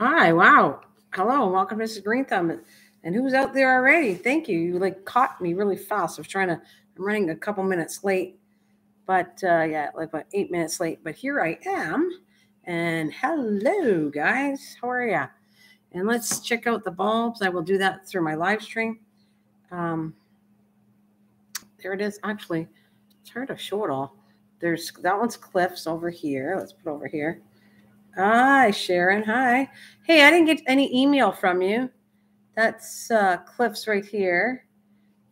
Hi, wow. Hello, welcome to Mrs. Greenthumb. And who's out there already? Thank you. You like caught me really fast. I'm running a couple minutes late, but yeah, like about 8 minutes late. But here I am. And hello, guys. How are ya? And let's check out the bulbs. I will do that through my live stream. There it is. Actually, it's hard to show it all. That one's Cliff's over here. Let's put over here. Hi, Sharon. Hi. Hey, I didn't get any email from you. That's Cliff's right here.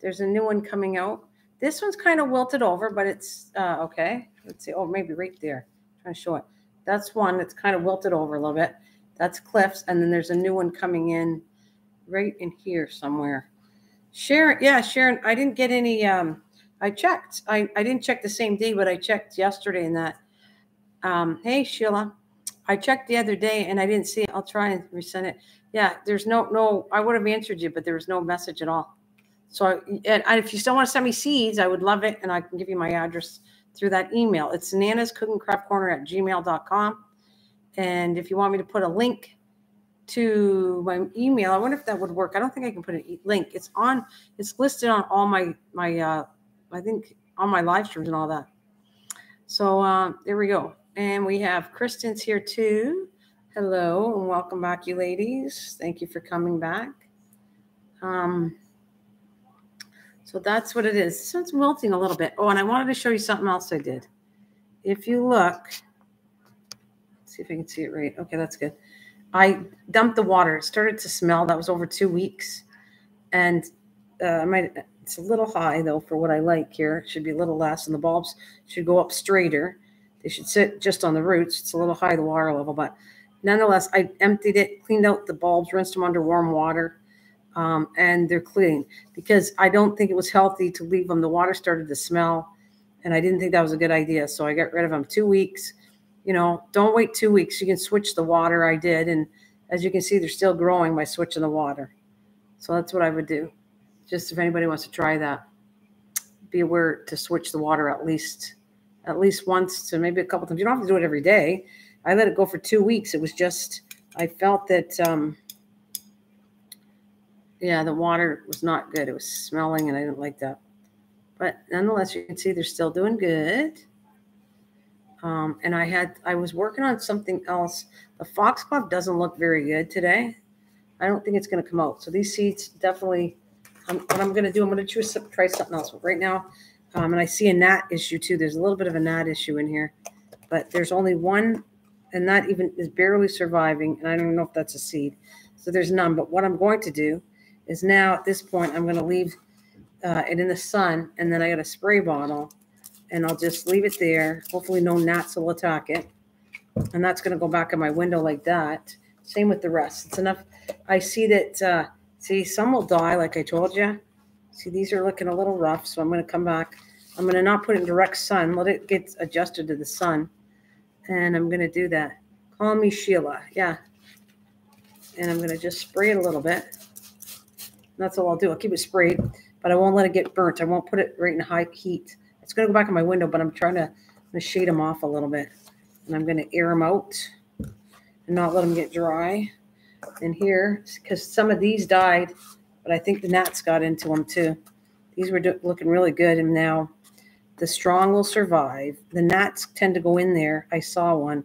There's a new one coming out. This one's kind of wilted over, but it's okay. Let's see. Oh, maybe right there. I'm trying to show it. That's one that's kind of wilted over a little bit. That's Cliff's. And then there's a new one coming in right in here somewhere. Sharon. Yeah, Sharon. I didn't get any. I checked. I didn't check the same day, but I checked yesterday and that. Hey, Sheila. I checked the other day and I didn't see it. I'll try and resend it. Yeah, there's no, I would have answered you, but there was no message at all. So if you still want to send me seeds, I would love it. And I can give you my address through that email. It's nana.scookingcraftcorner@gmail.com. And if you want me to put a link to my email, I wonder if that would work. I don't think I can put a link. It's listed on all my I think on my live streams and all that. So there we go. And we have Kristen's here too. Hello and welcome back, you ladies. Thank you for coming back. So that's what it is. This one's wilting a little bit. Oh, and I wanted to show you something else I did. If you look, let's see if I can see it right. Okay, that's good. I dumped the water. It started to smell. That was over 2 weeks. And it's a little high, though, for what I like here. It should be a little less, and the bulbs should go up straighter. They should sit just on the roots. It's a little high, the water level, but nonetheless, I emptied it, cleaned out the bulbs, rinsed them under warm water, and they're clean because I don't think it was healthy to leave them. The water started to smell, and I didn't think that was a good idea, so I got rid of them. 2 weeks. You know, don't wait 2 weeks. You can switch the water. I did, and as you can see, they're still growing by switching the water. So that's what I would do. Just if anybody wants to try that, be aware to switch the water at least once to maybe a couple times. You don't have to do it every day. I let it go for 2 weeks. It was just, I felt that, yeah, the water was not good. It was smelling and I didn't like that. But nonetheless, you can see they're still doing good. And I was working on something else. The foxglove doesn't look very good today. I don't think it's going to come out. So these seeds definitely, what I'm going to do, I'm going to try something else. But right now, and I see a gnat issue too. There's a little bit of a gnat issue in here, but there's only one, and that even is barely surviving. And I don't know if that's a seed. So there's none. But what I'm going to do is now at this point, I'm going to leave it in the sun, and then I got a spray bottle, and I'll just leave it there. Hopefully no gnats will attack it. And that's going to go back in my window like that. Same with the rest. It's enough. I see that, see, some will die, like I told you. See, these are looking a little rough, so I'm going to come back. I'm going to not put it in direct sun. Let it get adjusted to the sun. And I'm going to do that. Call me Sheila. Yeah. And I'm going to just spray it a little bit. That's all I'll do. I'll keep it sprayed, but I won't let it get burnt. I won't put it right in high heat. It's going to go back in my window, but I'm going to shade them off a little bit. And I'm going to air them out and not let them get dry. And here, because some of these died, but I think the gnats got into them too. These were looking really good, and now the strong will survive. The gnats tend to go in there. I saw one,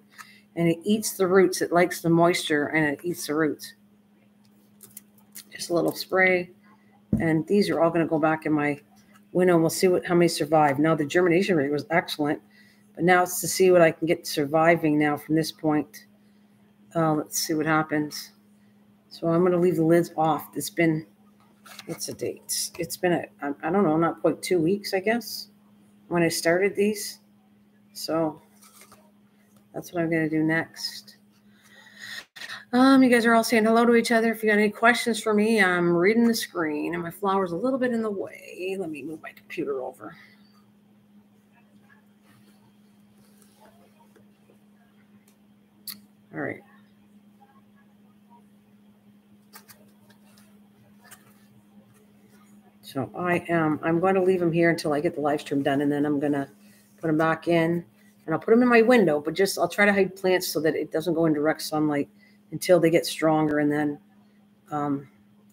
and it eats the roots. It likes the moisture, and it eats the roots. Just a little spray, and these are all going to go back in my window, and we'll see how many survive. Now, the germination rate was excellent, but now it's to see what I can get surviving now from this point. Let's see what happens. So I'm going to leave the lids off. It's been, what's the date? It's been, I don't know, not quite 2 weeks, I guess, when I started these. So that's what I'm going to do next. You guys are all saying hello to each other. If you got any questions for me, I'm reading the screen, and my flower's a little bit in the way. Let me move my computer over. All right. So I'm going to leave them here until I get the live stream done, and then I'm going to put them back in, and I'll put them in my window, but I'll try to hide plants so that it doesn't go in direct sunlight until they get stronger, and then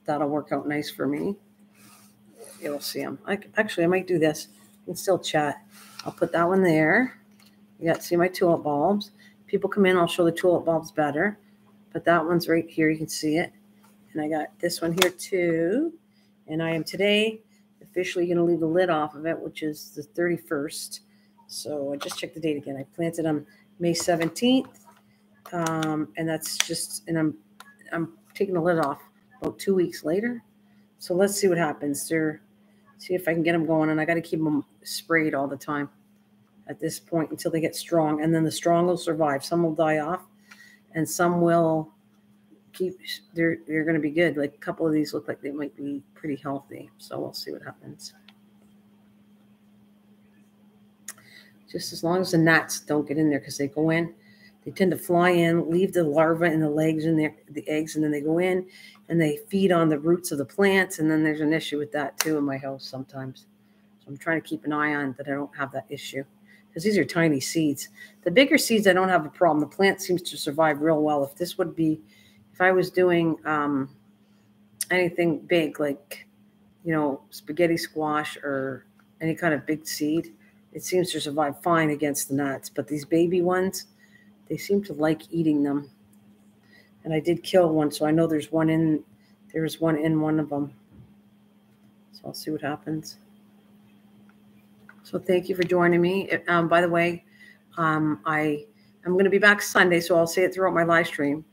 that'll work out nice for me. You'll see them. Actually, I might do this. You can still chat. I'll put that one there. You got to see my tulip bulbs. People come in, I'll show the tulip bulbs better. But that one's right here. You can see it. And I got this one here too. And I am today officially going to leave the lid off of it, which is the 31st. So I just checked the date again. I planted on May 17th. And that's just, and I'm taking the lid off about 2 weeks later. So let's see what happens. See if I can get them going. And I got to keep them sprayed all the time at this point until they get strong. And then the strong will survive. Some will die off and some will keep, they're going to be good. Like a couple of these look like they might be pretty healthy. So we'll see what happens. Just as long as the gnats don't get in there, because they go in, they tend to fly in, leave the larvae and the legs in there, the eggs, and then they go in and they feed on the roots of the plants. And then there's an issue with that too in my house sometimes. So I'm trying to keep an eye on that I don't have that issue, because these are tiny seeds. The bigger seeds, I don't have a problem. The plant seems to survive real well. If this would be, if I was doing anything big, like, you know, spaghetti squash or any kind of big seed, it seems to survive fine against the gnats. But these baby ones, they seem to like eating them. And I did kill one, so I know there's one in one of them. So I'll see what happens. So thank you for joining me. By the way, I'm going to be back Sunday, so I'll say it throughout my live stream.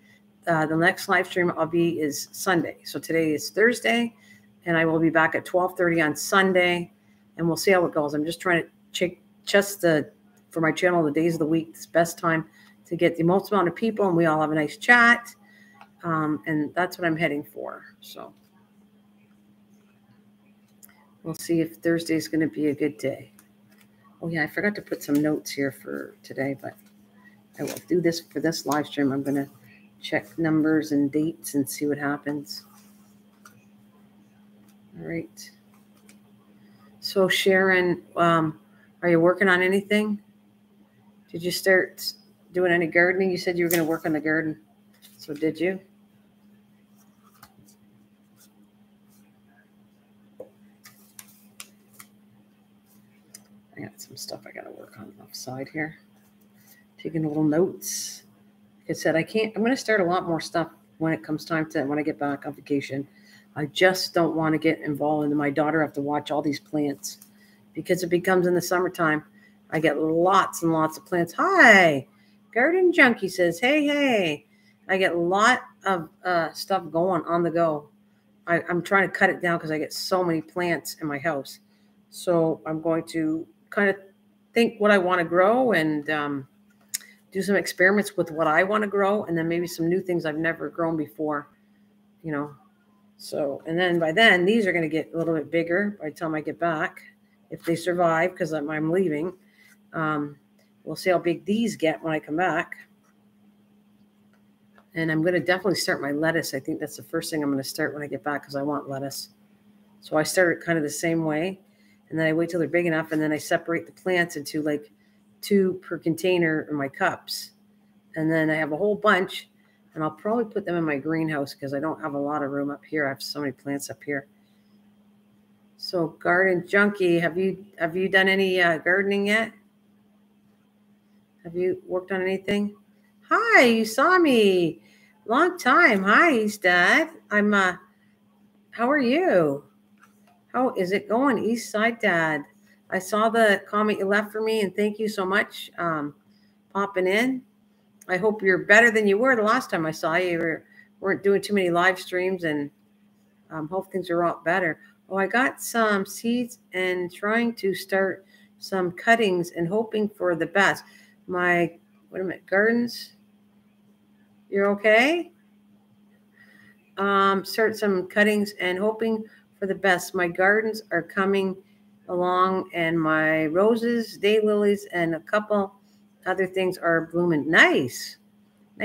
The next live stream I'll be is Sunday. So today is Thursday, and I will be back at 12:30 on Sunday, and we'll see how it goes. I'm just trying to check just for my channel, the days of the week, it's best time to get the most amount of people, and we all have a nice chat. And that's what I'm heading for. So we'll see if Thursday is going to be a good day. Oh yeah, I forgot to put some notes here for today, but I will do this for this live stream. I'm going to check numbers and dates and see what happens. All right. So Sharon, are you working on anything? Did you start doing any gardening? You said you were going to work on the garden. So did you? I got some stuff I got to work on offside here. Taking little notes. Like I said, I'm going to start a lot more stuff when it comes time to, when I get back on vacation. I just don't want to get involved and my daughter have to watch all these plants, because it becomes in the summertime. I get lots and lots of plants. Hi, Garden Junkie says, hey. I get a lot of stuff going on the go. I'm trying to cut it down because I get so many plants in my house. So I'm going to kind of think what I want to grow and do some experiments with what I want to grow, and then maybe some new things I've never grown before, you know. So, and then by then, these are going to get a little bit bigger by the time I get back, if they survive, because I'm leaving. We'll see how big these get when I come back. And I'm going to definitely start my lettuce. I think that's the first thing I'm going to start when I get back, because I want lettuce. So I start it kind of the same way. And then I wait till they're big enough, and then I separate the plants into like 2 per container in my cups. And then I have a whole bunch, and I'll probably put them in my greenhouse because I don't have a lot of room up here. I have so many plants up here. So Garden Junkie, have you done any gardening yet? Have you worked on anything? Hi, you saw me. Long time. Hi, East Dad. How are you? How is it going, East Side Dad? I saw the comment you left for me, and thank you so much popping in. I hope you're better than you were the last time I saw you. You weren't doing too many live streams, and hope things are a lot better. Oh, I got some seeds and trying to start some cuttings and hoping for the best. Wait a minute, gardens. You're okay? Start some cuttings and hoping for the best. My gardens are coming along, and my roses, daylilies, and a couple other things are blooming. Nice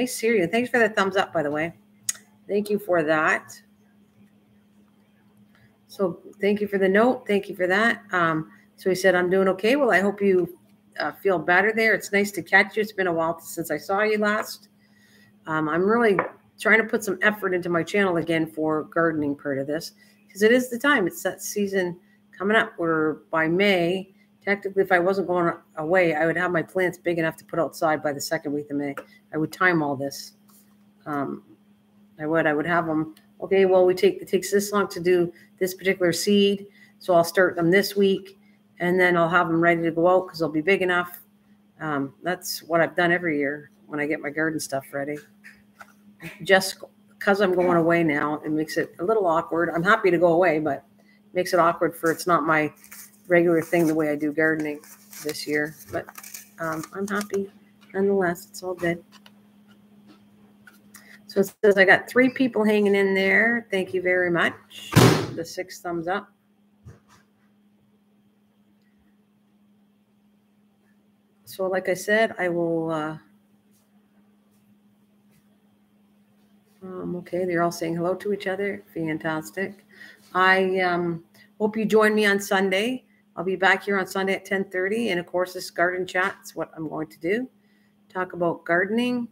seeing. Thanks for the thumbs up, by the way. Thank you for that. So thank you for the note. Thank you for that. So he said, I'm doing okay. Well, I hope you feel better there. It's nice to catch you. It's been a while since I saw you last. I'm really trying to put some effort into my channel again for gardening part of this, because it is the time. It's that season coming up where by May, technically, if I wasn't going away, I would have my plants big enough to put outside by the second week of May. I would time all this. I would have them, okay, well, it takes this long to do this particular seed, so I'll start them this week, and then I'll have them ready to go out because they'll be big enough. That's what I've done every year when I get my garden stuff ready. Just because I'm going away now, it makes it a little awkward. I'm happy to go away, but it makes it awkward for it's not my regular thing the way I do gardening this year. But I'm happy nonetheless. It's all good. So it says I got 3 people hanging in there. Thank you very much. The 6 thumbs up. So like I said, I will, okay, they're all saying hello to each other. Fantastic. I hope you join me on Sunday. I'll be back here on Sunday at 10:30. And of course, this garden chat is what I'm going to do. Talk about gardening.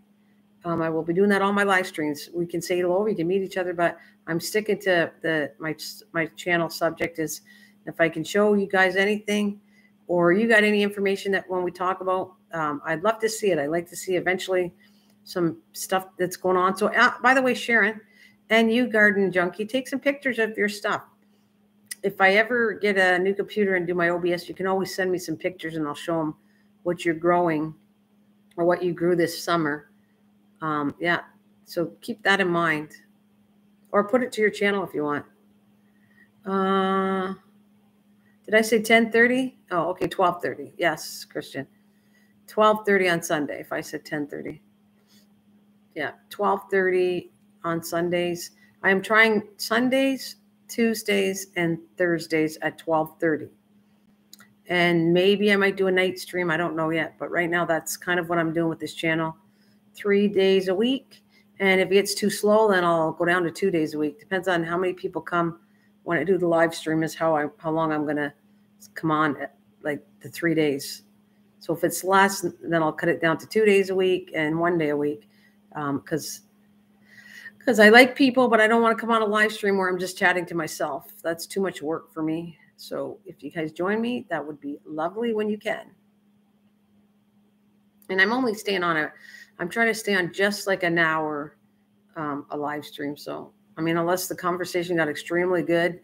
I will be doing that on my live streams. We can say hello, we can meet each other, but I'm sticking to my channel subject is if I can show you guys anything or you got any information that when we talk about, I'd love to see it. I'd like to see eventually some stuff that's going on. So by the way, Sharon and you garden junkie, take some pictures of your stuff. If I ever get a new computer and do my OBS, you can always send me some pictures and I'll show them what you're growing or what you grew this summer. Yeah, so keep that in mind, or put it to your channel if you want. Did I say 10:30? Oh, okay, 12:30. Yes, Christian, 12:30 on Sunday. If I said 10:30, yeah, 12:30 on Sundays. I am trying Sundays, Tuesdays, and Thursdays at 12:30. And maybe I might do a night stream. I don't know yet, but right now that's kind of what I'm doing with this channel. 3 days a week. And if it gets too slow, then I'll go down to 2 days a week. Depends on how many people come when I do the live stream is how long I'm going to come on at, like the 3 days. So if it's less, then I'll cut it down to 2 days a week and 1 day a week. Because I like people, but I don't want to come on a live stream where I'm just chatting to myself. That's too much work for me. So if you guys join me, that would be lovely when you can. And I'm only staying on I'm trying to stay on just like an hour, a live stream. So, I mean, unless the conversation got extremely good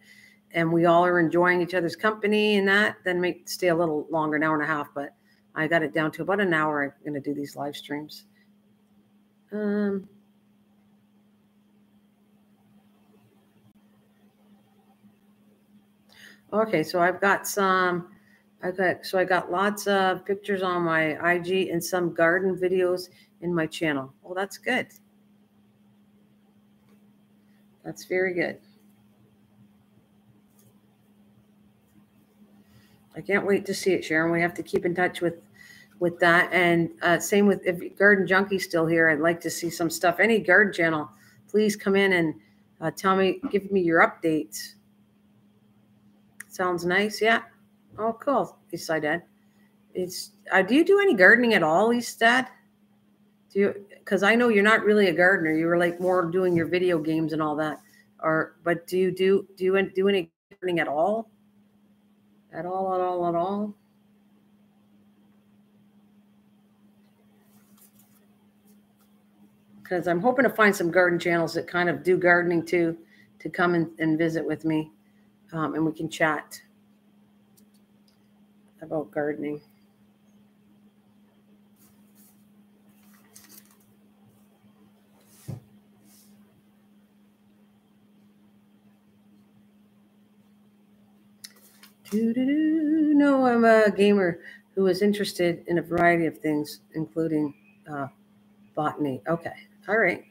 and we all are enjoying each other's company and that, then make stay a little longer, an hour and a half. But I got it down to about an hour. I'm going to do these live streams. Okay, so I got lots of pictures on my IG and some garden videos in my channel. Oh, that's good. That's very good. I can't wait to see it, Sharon. We have to keep in touch with that. And same with if Garden Junkie's still here, I'd like to see some stuff. Any garden channel, please come in and give me your updates. Sounds nice. Yeah. Oh, cool. Eastside Dad. Do you do any gardening at all, Eastside? Because I know you're not really a gardener. You were like more doing your video games and all that. But do you do any gardening at all? At all? Because I'm hoping to find some garden channels that kind of do gardening too, to come and visit with me, and we can chat about gardening. No, I'm a gamer who is interested in a variety of things, including botany. Okay, all right.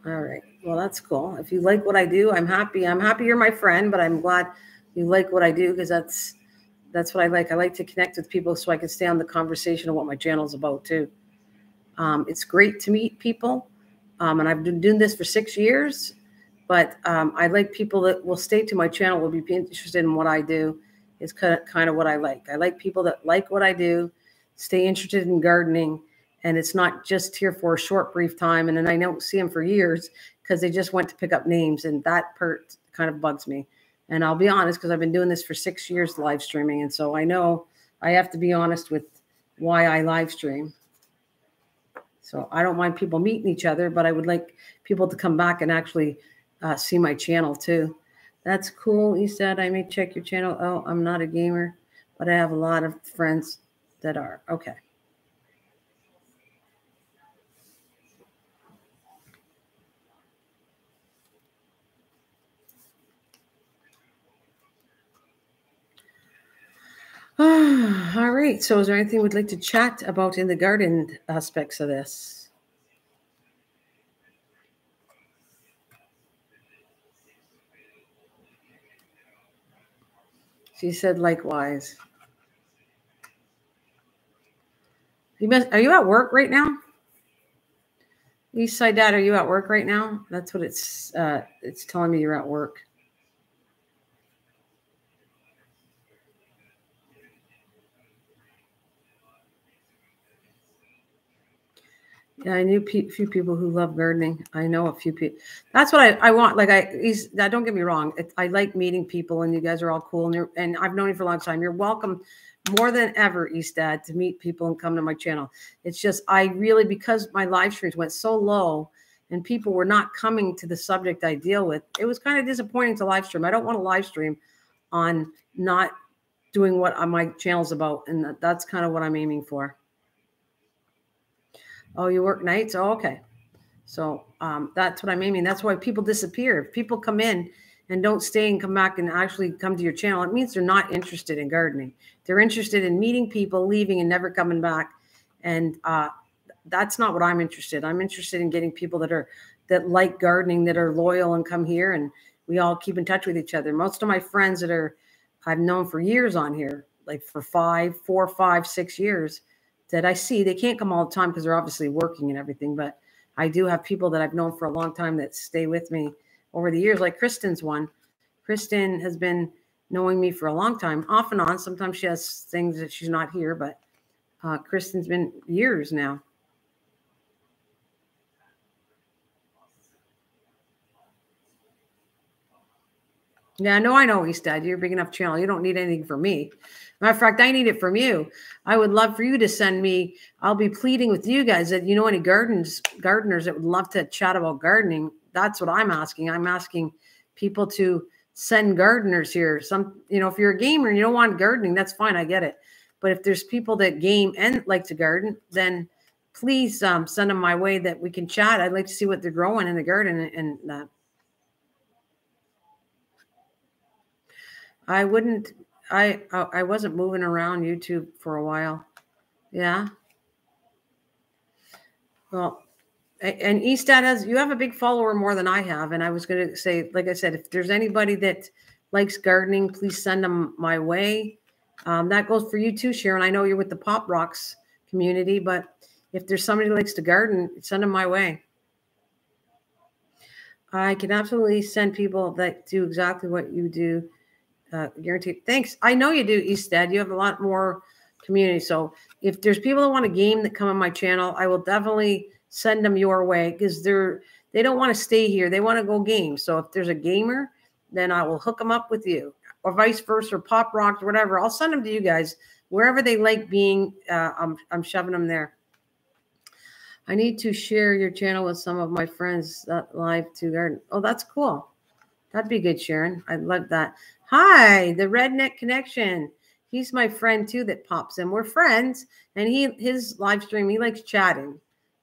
All right. Well, that's cool. If you like what I do, I'm happy. I'm happy you're my friend, but I'm glad you like what I do because that's what I like. I like to connect with people so I can stay on the conversation of what my channel is about too. It's great to meet people. And I've been doing this for 6 years, but I like people that will stay to my channel, will be interested in what I do. Is kind of what I like. I like people that like what I do, stay interested in gardening. And it's not just here for a short, brief time. And then I don't see them for years because they just went to pick up names. And that part kind of bugs me. And I'll be honest, because I've been doing this for 6 years, live streaming. And so I know I have to be honest with why I live stream. So I don't mind people meeting each other, but I would like people to come back and actually see my channel too. That's cool. He said, I may check your channel. Oh, I'm not a gamer, but I have a lot of friends that are. Okay. All right. So is there anything we'd like to chat about in the garden aspects of this? She said likewise. Are you at work right now? Eastside Dad, are you at work right now? That's what it's telling me you're at work. Yeah, I knew a few people who love gardening. I know a few people. That's what I want. Like don't get me wrong. I like meeting people, and you guys are all cool. And I've known you for a long time. You're welcome more than ever, Eastad, to meet people and come to my channel. It's just because my live streams went so low and people were not coming to the subject I deal with. It was kind of disappointing to live stream. I don't want to live stream on not doing what my channel's about, and that's kind of what I'm aiming for. Oh, you work nights? Oh, okay. So that's what I'm aiming. That's why people disappear. If people come in and don't stay and come back and actually come to your channel, it means they're not interested in gardening. They're interested in meeting people, leaving, and never coming back. And that's not what I'm interested in. I'm interested in getting people that like gardening, that are loyal and come here, and we all keep in touch with each other. Most of my friends I've known for years on here, like for 4, 5, 6 years, that I see, they can't come all the time because they're obviously working and everything. But I do have people that I've known for a long time that stay with me over the years, like Kristen's one. Kristen has been knowing me for a long time, off and on. Sometimes she has things that she's not here, but Kristen's been years now. Yeah, no, I know, Eastad. You're a big enough channel. You don't need anything from me. Matter of fact, I need it from you. I would love for you to send me. I'll be pleading with you guys that you know any gardeners that would love to chat about gardening. That's what I'm asking. I'm asking people to send gardeners here. If you're a gamer and you don't want gardening, that's fine. I get it. But if there's people that game and like to garden, then please send them my way that we can chat. I'd like to see what they're growing in the garden and that. I wasn't moving around YouTube for a while. Yeah. Well, and Eastad you have a big follower more than I have. And I was going to say, like I said, if there's anybody that likes gardening, please send them my way. That goes for you too, Sharon. I know you're with the Pop Rocks community, but if there's somebody who likes to garden, send them my way. I can absolutely send people that do exactly what you do. Guaranteed. Thanks. I know you do, Eastad. You have a lot more community. So if there's people that want a game that come on my channel, I will definitely send them your way because they don't want to stay here. They want to go game. So if there's a gamer, then I will hook them up with you, or vice versa, or Pop Rocks, or whatever. I'll send them to you guys wherever they like being. I'm shoving them there. I need to share your channel with some of my friends that live to garden. Oh, that's cool. That'd be good, Sharon. I'd love that. Hi, the Redneck Connection. He's my friend too that pops in. We're friends, and his live stream, he likes chatting.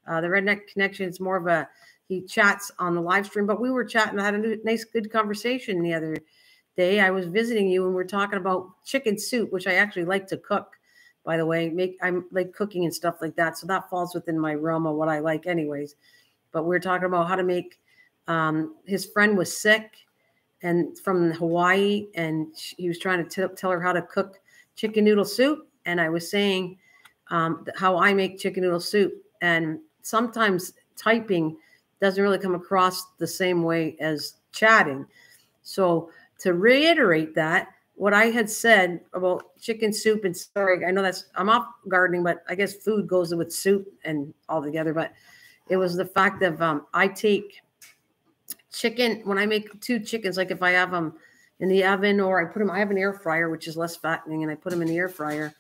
The Redneck Connection is more of he chats on the live stream, but we were chatting. I had a nice, good conversation the other day. I was visiting you, and we're talking about chicken soup, which I actually like to cook, by the way. I like cooking and stuff like that, so that falls within my realm of what I like anyways. But we're talking about how to make, his friend was sick, and from Hawaii, and he was trying to tell her how to cook chicken noodle soup. And I was saying how I make chicken noodle soup. And sometimes typing doesn't really come across the same way as chatting. So to reiterate that, what I had said about chicken soup, and sorry, I know I'm off gardening, but I guess food goes with soup and all together. But it was the fact of I take chicken when I make 2 chickens, like if I have them in the oven or I put them, I have an air fryer, which is less fattening, and I put them in the air fryer.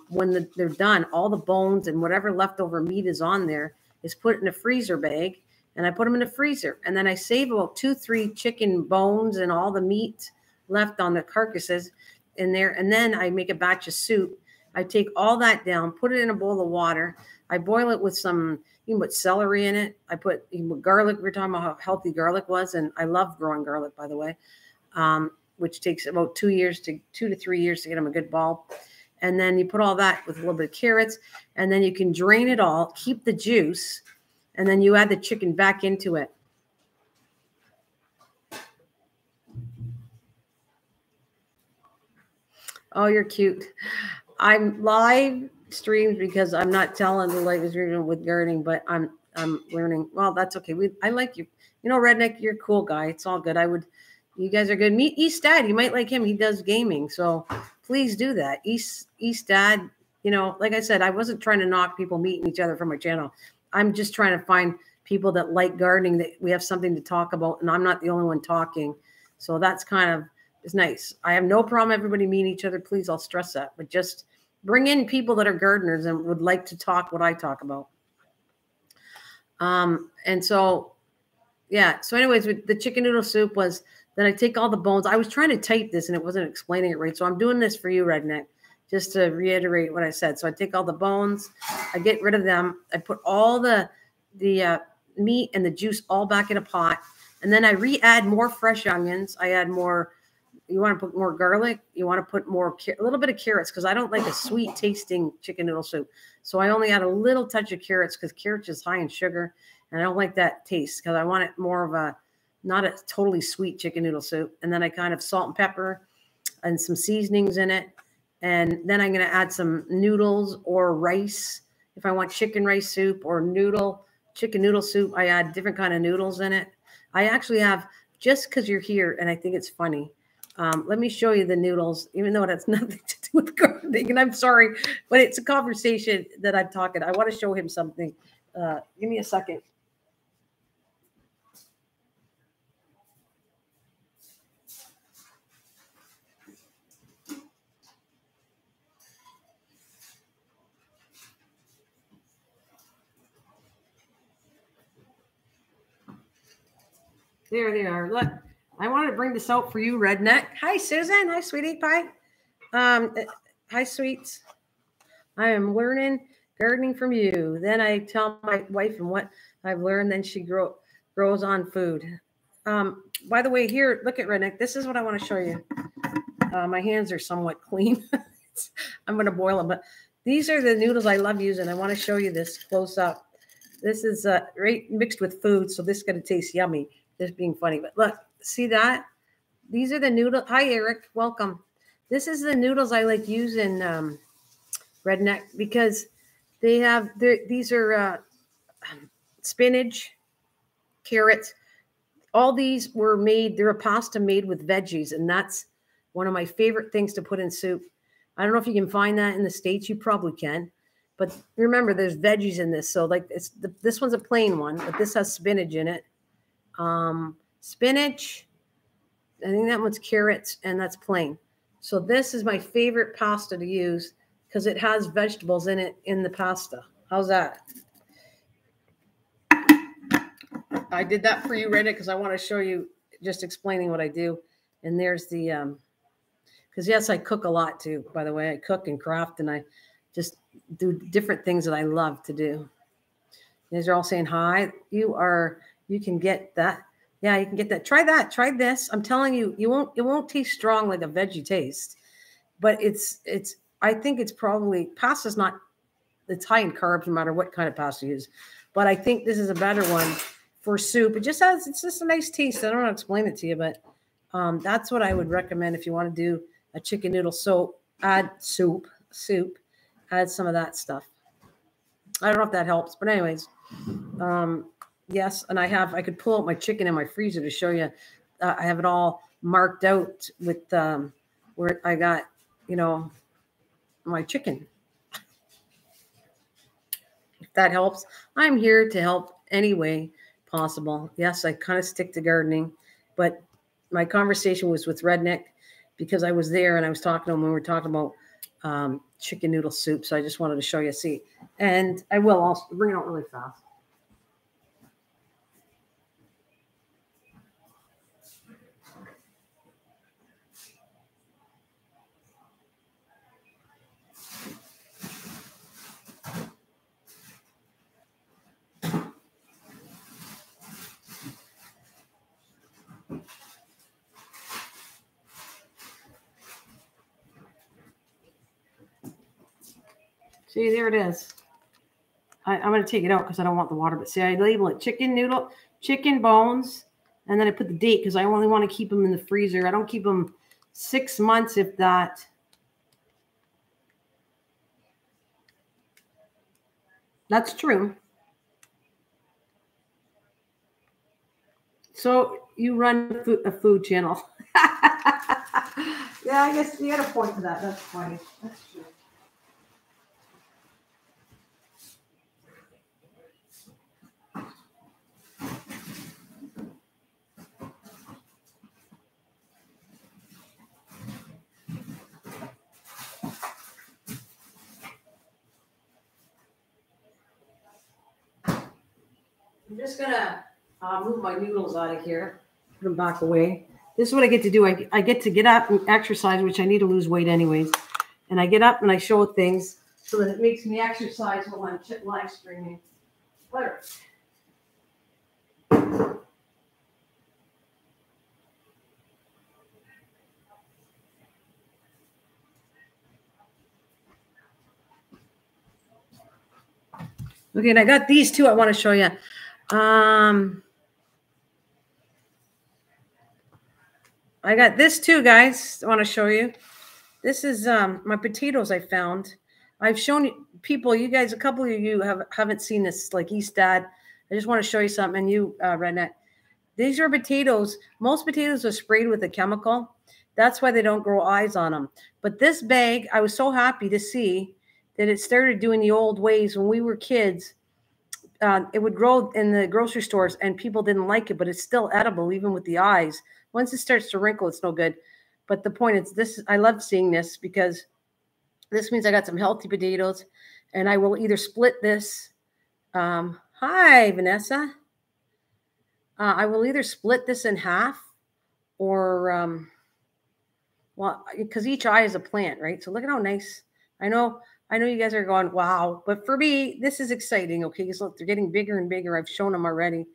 When they're done, all the bones and whatever leftover meat is on there is put in a freezer bag, and I put them in the freezer. And then I save about 2-3 chicken bones and all the meat left on the carcasses in there. And then I make a batch of soup. I take all that down, put it in a bowl of water. I boil it with some, you can put celery in it. I put garlic. We were talking about how healthy garlic was. And I love growing garlic, by the way, which takes about 2 to 3 years to get them a good bulb. And then you put all that with a little bit of carrots, and then you can drain it all, keep the juice, and then you add the chicken back into it. Oh, you're cute. I'm live streamed because I'm not telling the live stream with gardening, but I'm learning. Well, that's okay. I like you. You know, Redneck, you're a cool guy. It's all good. You guys are good. Meet East Dad. You might like him. He does gaming. So please do that. East Dad, you know, like I said, I wasn't trying to knock people meeting each other from my channel. I'm just trying to find people that like gardening, that we have something to talk about, and I'm not the only one talking. So that's kind of, it's nice. I have no problem everybody meeting each other. Please, I'll stress that. But just bring in people that are gardeners and would like to talk what I talk about. And so, yeah. So anyways, with the chicken noodle soup was, then I take all the bones. I was trying to type this and it wasn't explaining it right. So I'm doing this for you, Redneck, just to reiterate what I said. So I take all the bones, I get rid of them. I put all the meat and the juice all back in a pot. And then I re-add more fresh onions. I add more, you want to put more garlic. You want to put more, a little bit of carrots, because I don't like a sweet tasting chicken noodle soup. So I only add a little touch of carrots because carrots is high in sugar. And I don't like that taste because I want it more of a, not a totally sweet chicken noodle soup. And then I kind of salt and pepper and some seasonings in it. And then I'm going to add some noodles or rice. If I want chicken rice soup or chicken noodle soup, I add different kind of noodles in it. I actually have, just because you're here and I think it's funny, let me show you the noodles, even though it has nothing to do with gardening. And I'm sorry, but it's a conversation that I'm talking. I want to show him something. Give me a second. There they are. Look, I wanted to bring this out for you, Redneck. Hi, Susan. Hi, sweetie pie. Hi, sweets. I am learning gardening from you. Then I tell my wife and what I've learned. Then she grows on food. By the way, here, look at Redneck. This is what I want to show you. My hands are somewhat clean. I'm going to boil them, but these are the noodles I love using. I want to show you this close up. This is right mixed with food, so this is going to taste yummy. This being funny, but look, see that? These are the noodles. Hi, Eric. Welcome. This is the noodles I like using, Redneck, because they have, these are spinach, carrots. All these were made, they're a pasta made with veggies, and that's one of my favorite things to put in soup. I don't know if you can find that in the States. You probably can. But remember, there's veggies in this. So like this one's a plain one, but this has spinach in it. Spinach, I think that one's carrots, and that's plain. So this is my favorite pasta to use because it has vegetables in it in the pasta. How's that? I did that for you, Reddit, because I want to show you, just explaining what I do. And there's the, because yes, I cook a lot too, by the way. I cook and craft, and I just do different things that I love to do. These are all saying hi. You can get that. Yeah, you can get that. Try that. Try this. I'm telling you, it won't taste strong like a veggie taste, but I think it's probably, pasta's not, it's high in carbs no matter what kind of pasta you use. But I think this is a better one for soup. It's just a nice taste. I don't know how to explain it to you, but that's what I would recommend if you want to do a chicken noodle soup. Add soup, add some of that stuff. I don't know if that helps, but anyways, yes. And I could pull out my chicken in my freezer to show you. I have it all marked out with where I got, you know, my chicken. If that helps, I'm here to help any way possible. Yes, I kind of stick to gardening, but my conversation was with Redneck because I was there and I was talking to him when we were talking about chicken noodle soup. So I just wanted to show you. See, and I will also bring it out really fast. See, there it is. I'm going to take it out because I don't want the water. But see, I label it chicken noodle, chicken bones, and then I put the date because I only want to keep them in the freezer. I don't keep them 6 months, if that. That's true. So you run a food channel. Yeah, I guess you got a point to that. That's funny. That's true. I'm just going to move my noodles out of here, put them back away. This is what I get to do. I get to get up and exercise, which I need to lose weight anyways. And I get up and I show things so that it makes me exercise while I'm live streaming. Butter. Okay, and I got these two I want to show you. I got this too, guys. I want to show you. This is my potatoes I found. I've shown people, you guys, a couple of you haven't seen this, like East Dad. I just want to show you something. And you, Redneck, these are potatoes. Most potatoes are sprayed with a chemical. That's why they don't grow eyes on them. But this bag, I was so happy to see that it started doing the old ways when we were kids. It would grow in the grocery stores and people didn't like it, but it's still edible even with the eyes. Once it starts to wrinkle, it's no good. But the point is this, I love seeing this because this means I got some healthy potatoes and I will either split this. Hi, Vanessa. I will either split this in half or, well, because each eye is a plant, right? So look at how nice. I know you guys are going, wow. But for me, this is exciting, okay? Because look, they're getting bigger and bigger. I've shown them already.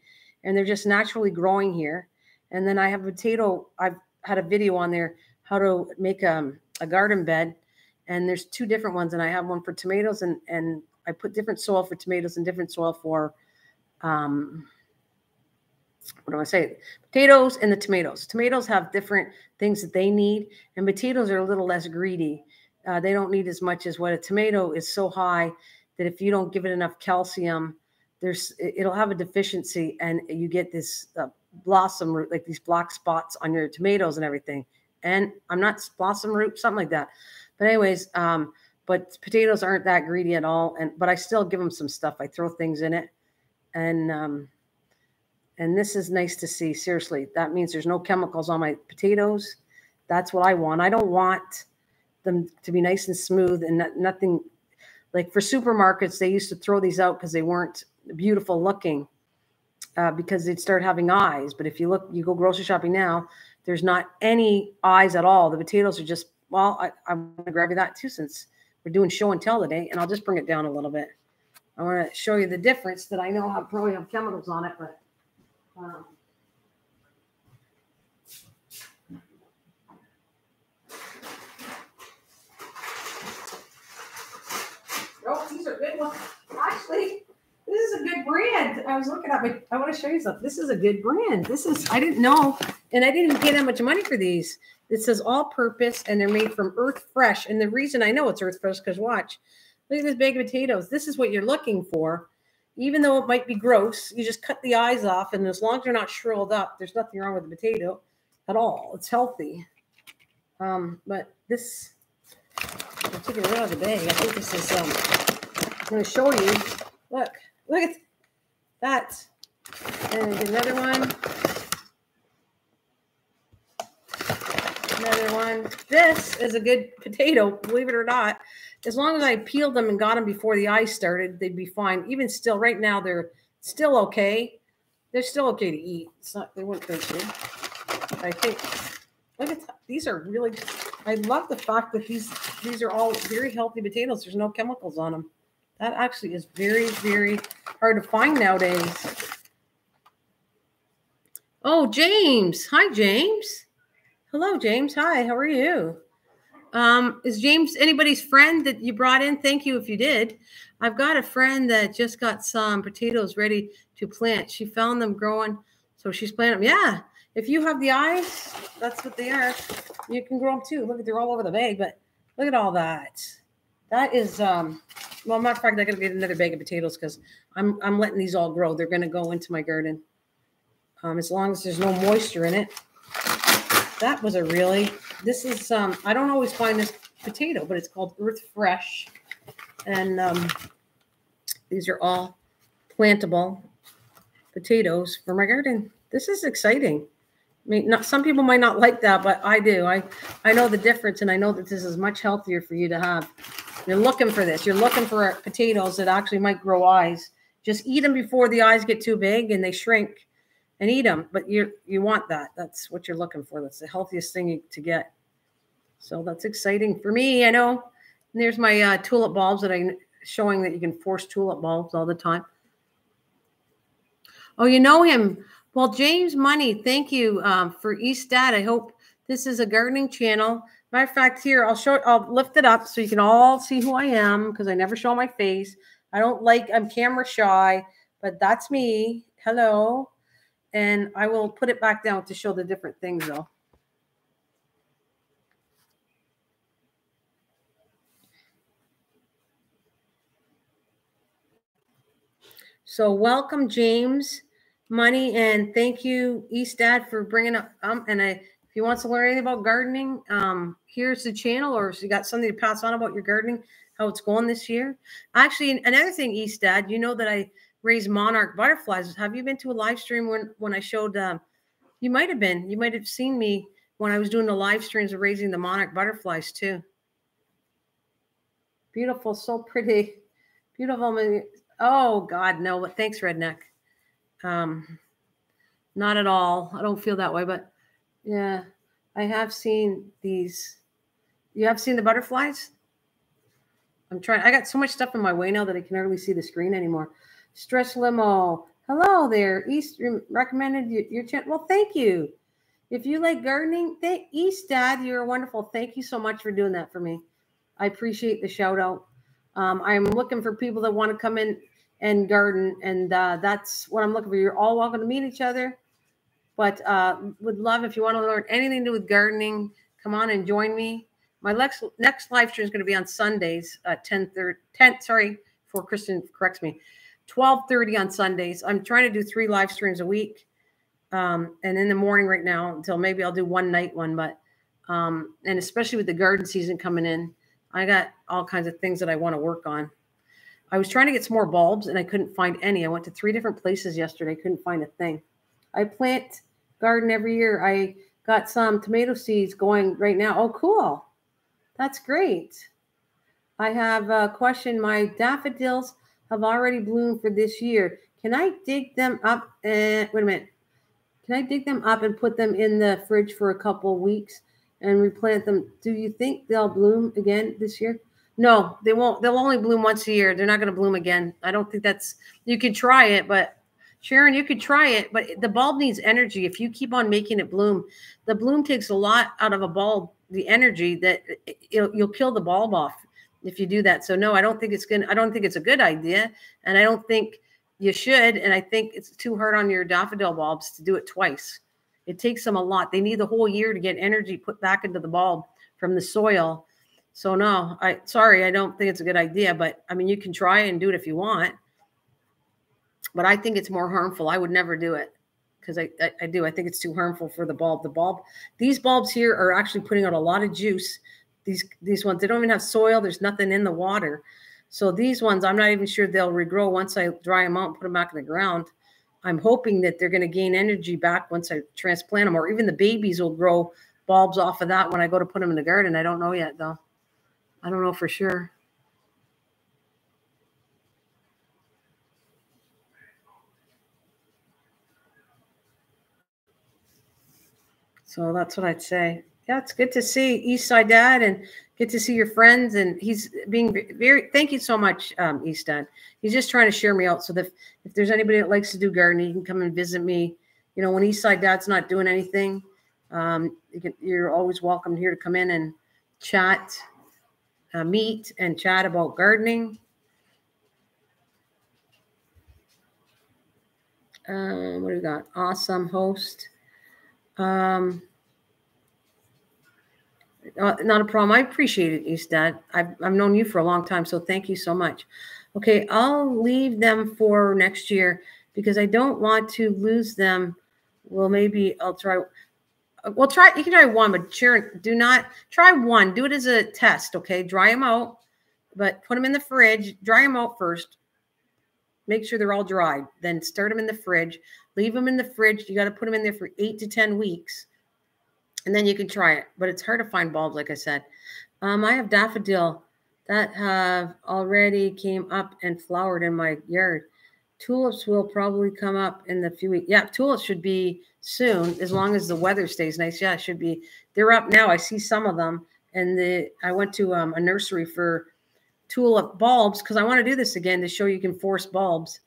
And they're just naturally growing here. And then I have a potato. I've had a video on there how to make a garden bed. And there's two different ones. And I have one for tomatoes. And I put different soil for tomatoes and different soil for, what do I say? Potatoes and the tomatoes. Tomatoes have different things that they need. And potatoes are a little less greedy. They don't need as much as what a tomato is so high that if you don't give it enough calcium, it'll have a deficiency and you get this blossom root, like these black spots on your tomatoes and everything. And I'm not blossom root, something like that. But anyways, but potatoes aren't that greedy at all. But I still give them some stuff. I throw things in it. And this is nice to see. Seriously, that means there's no chemicals on my potatoes. That's what I want. I don't want them to be nice and smooth and nothing like for supermarkets. They used to throw these out because they weren't beautiful looking because they'd start having eyes. But if you go grocery shopping now, there's not any eyes at all. The potatoes are just, well, I'm going to grab you that too since we're doing show and tell today. And I'll just bring it down a little bit. I want to show you the difference that I know probably have chemicals on it, but oh, these are good ones. Actually, this is a good brand. I was looking at it. I want to show you something. This is a good brand. I didn't know, and I didn't pay that much money for these. It says all purpose, and they're made from Earth Fresh. And the reason I know it's Earth Fresh because watch, look at this bag of potatoes. This is what you're looking for. Even though it might be gross, you just cut the eyes off, and as long as they're not shriveled up, there's nothing wrong with the potato at all. It's healthy. But this, I'm taking it right out of the bag. I think this is, I'm going to show you. Look at that. And another one. Another one. This is a good potato, believe it or not. As long as I peeled them and got them before the ice started, they'd be fine. Even still, right now, they're still okay. They're still okay to eat. It's not, they wouldn't hurt you. I think, look at that. These are really, I love the fact that these are all very healthy potatoes. There's no chemicals on them. That actually is very, very hard to find nowadays. Oh, James. Hi, James. Hello, James. Hi, how are you? Is James anybody's friend that you brought in? Thank you if you did. I've got a friend that just got some potatoes ready to plant. She found them growing, so she's planting them. Yeah, if you have the eyes, that's what they are. You can grow them too. Look, they're all over the bag, but look at all that. That is, well, matter of fact, I got to get another bag of potatoes because I'm letting these all grow. They're going to go into my garden as long as there's no moisture in it. That was a really, this is, I don't always find this potato, but it's called Earth Fresh. And these are all plantable potatoes for my garden. This is exciting. I mean, some people might not like that, but I do. I know the difference, and I know that this is much healthier for you to have. You're looking for this. You're looking for potatoes that actually might grow eyes. Just eat them before the eyes get too big and they shrink. And eat them, but you want that. That's what you're looking for. That's the healthiest thing to get. So that's exciting for me. I know. And there's my tulip bulbs that I'm showing that you can force tulip bulbs all the time. Oh, you know him. Well, James Money, thank you for East Dad. I hope this is a gardening channel. Matter of fact, here, I'll lift it up so you can all see who I am because I never show my face. I'm camera shy, but that's me. Hello. And I will put it back down to show the different things, though. So welcome, James Money, and thank you, East Dad, for bringing up. If you want to learn anything about gardening, here's the channel, or if you got something to pass on about your gardening, how it's going this year. Actually, another thing, East Dad, you know that I raise monarch butterflies. Have you been to a live stream when I showed? You might have been. You might have seen me when I was doing the live streams of raising the monarch butterflies too. Beautiful, so pretty, beautiful. Oh God, no! But thanks, Redneck. Not at all. I don't feel that way, but yeah, I have seen these. You have seen the butterflies? I'm trying. I got so much stuff in my way now that I can hardly see the screen anymore. Stress Limo. Hello there. East recommended your channel. Well, thank you. If you like gardening, East Dad, you're wonderful. Thank you so much for doing that for me. I appreciate the shout out. I'm looking for people that want to come in and garden, and that's what I'm looking for. You're all welcome to meet each other, but would love if you want to learn anything to do with gardening, come on and join me. My next live stream is going to be on Sundays at 10:30. Sorry, before Kristen corrects me. 12:30 on Sundays. I'm trying to do 3 live streams a week. And in the morning right now until maybe I'll do one night one, but, and especially with the garden season coming in, I got all kinds of things that I want to work on. I was trying to get some more bulbs and I couldn't find any. I went to 3 different places yesterday. Couldn't find a thing. I plant garden every year. I got some tomato seeds going right now. Oh, cool. That's great. I have a question. My daffodils have already bloomed for this year. Can I dig them up? Wait a minute. Can I dig them up and put them in the fridge for a couple weeks and replant them? Do you think they'll bloom again this year? No, they won't. They'll only bloom once a year. They're not going to bloom again. I don't think that's, you could try it, but Sharon, you could try it, but the bulb needs energy. If you keep on making it bloom, the bloom takes a lot out of a bulb, the energy that you'll kill the bulb off if you do that. So no, I don't think it's a good idea. And I don't think you should. And I think it's too hard on your daffodil bulbs to do it twice. It takes them a lot. They need the whole year to get energy put back into the bulb from the soil. So no, I don't think it's a good idea, but I mean, you can try and do it if you want, but I think it's more harmful. I would never do it. because I do. I think it's too harmful for the bulb. These bulbs here are actually putting out a lot of juice. These ones, they don't even have soil. There's nothing in the water. So these ones, I'm not even sure they'll regrow once I dry them out and put them back in the ground. I'm hoping that they're going to gain energy back once I transplant them, or even the babies will grow bulbs off of that when I go to put them in the garden. I don't know yet, though. I don't know for sure. So that's what I'd say. Yeah, it's good to see Eastside Dad and get to see your friends. And he's being very, thank you so much, East Dad. He's just trying to share me out so that if there's anybody that likes to do gardening, you can come and visit me. You know, when Eastside Dad's not doing anything, you're always welcome here to come in and chat, meet and chat about gardening. What do we got? Awesome host. Not a problem. I appreciate it, East Dad. I've known you for a long time, so thank you so much. Okay, I'll leave them for next year because I don't want to lose them. Well, maybe I'll try. Well, you can try one, but Sharon, do not try one. Do it as a test, okay? Dry them out, but put them in the fridge. Dry them out first. Make sure they're all dried. Then start them in the fridge. Leave them in the fridge. You got to put them in there for 8 to 10 weeks. And then you can try it. But it's hard to find bulbs, like I said. I have daffodil that have already came up and flowered in my yard. Tulips will probably come up in the few weeks. Yeah, tulips should be soon, as long as the weather stays nice. Yeah, it should be. They're up now. I see some of them. And I went to a nursery for tulip bulbs because I want to do this again to show you can force bulbs.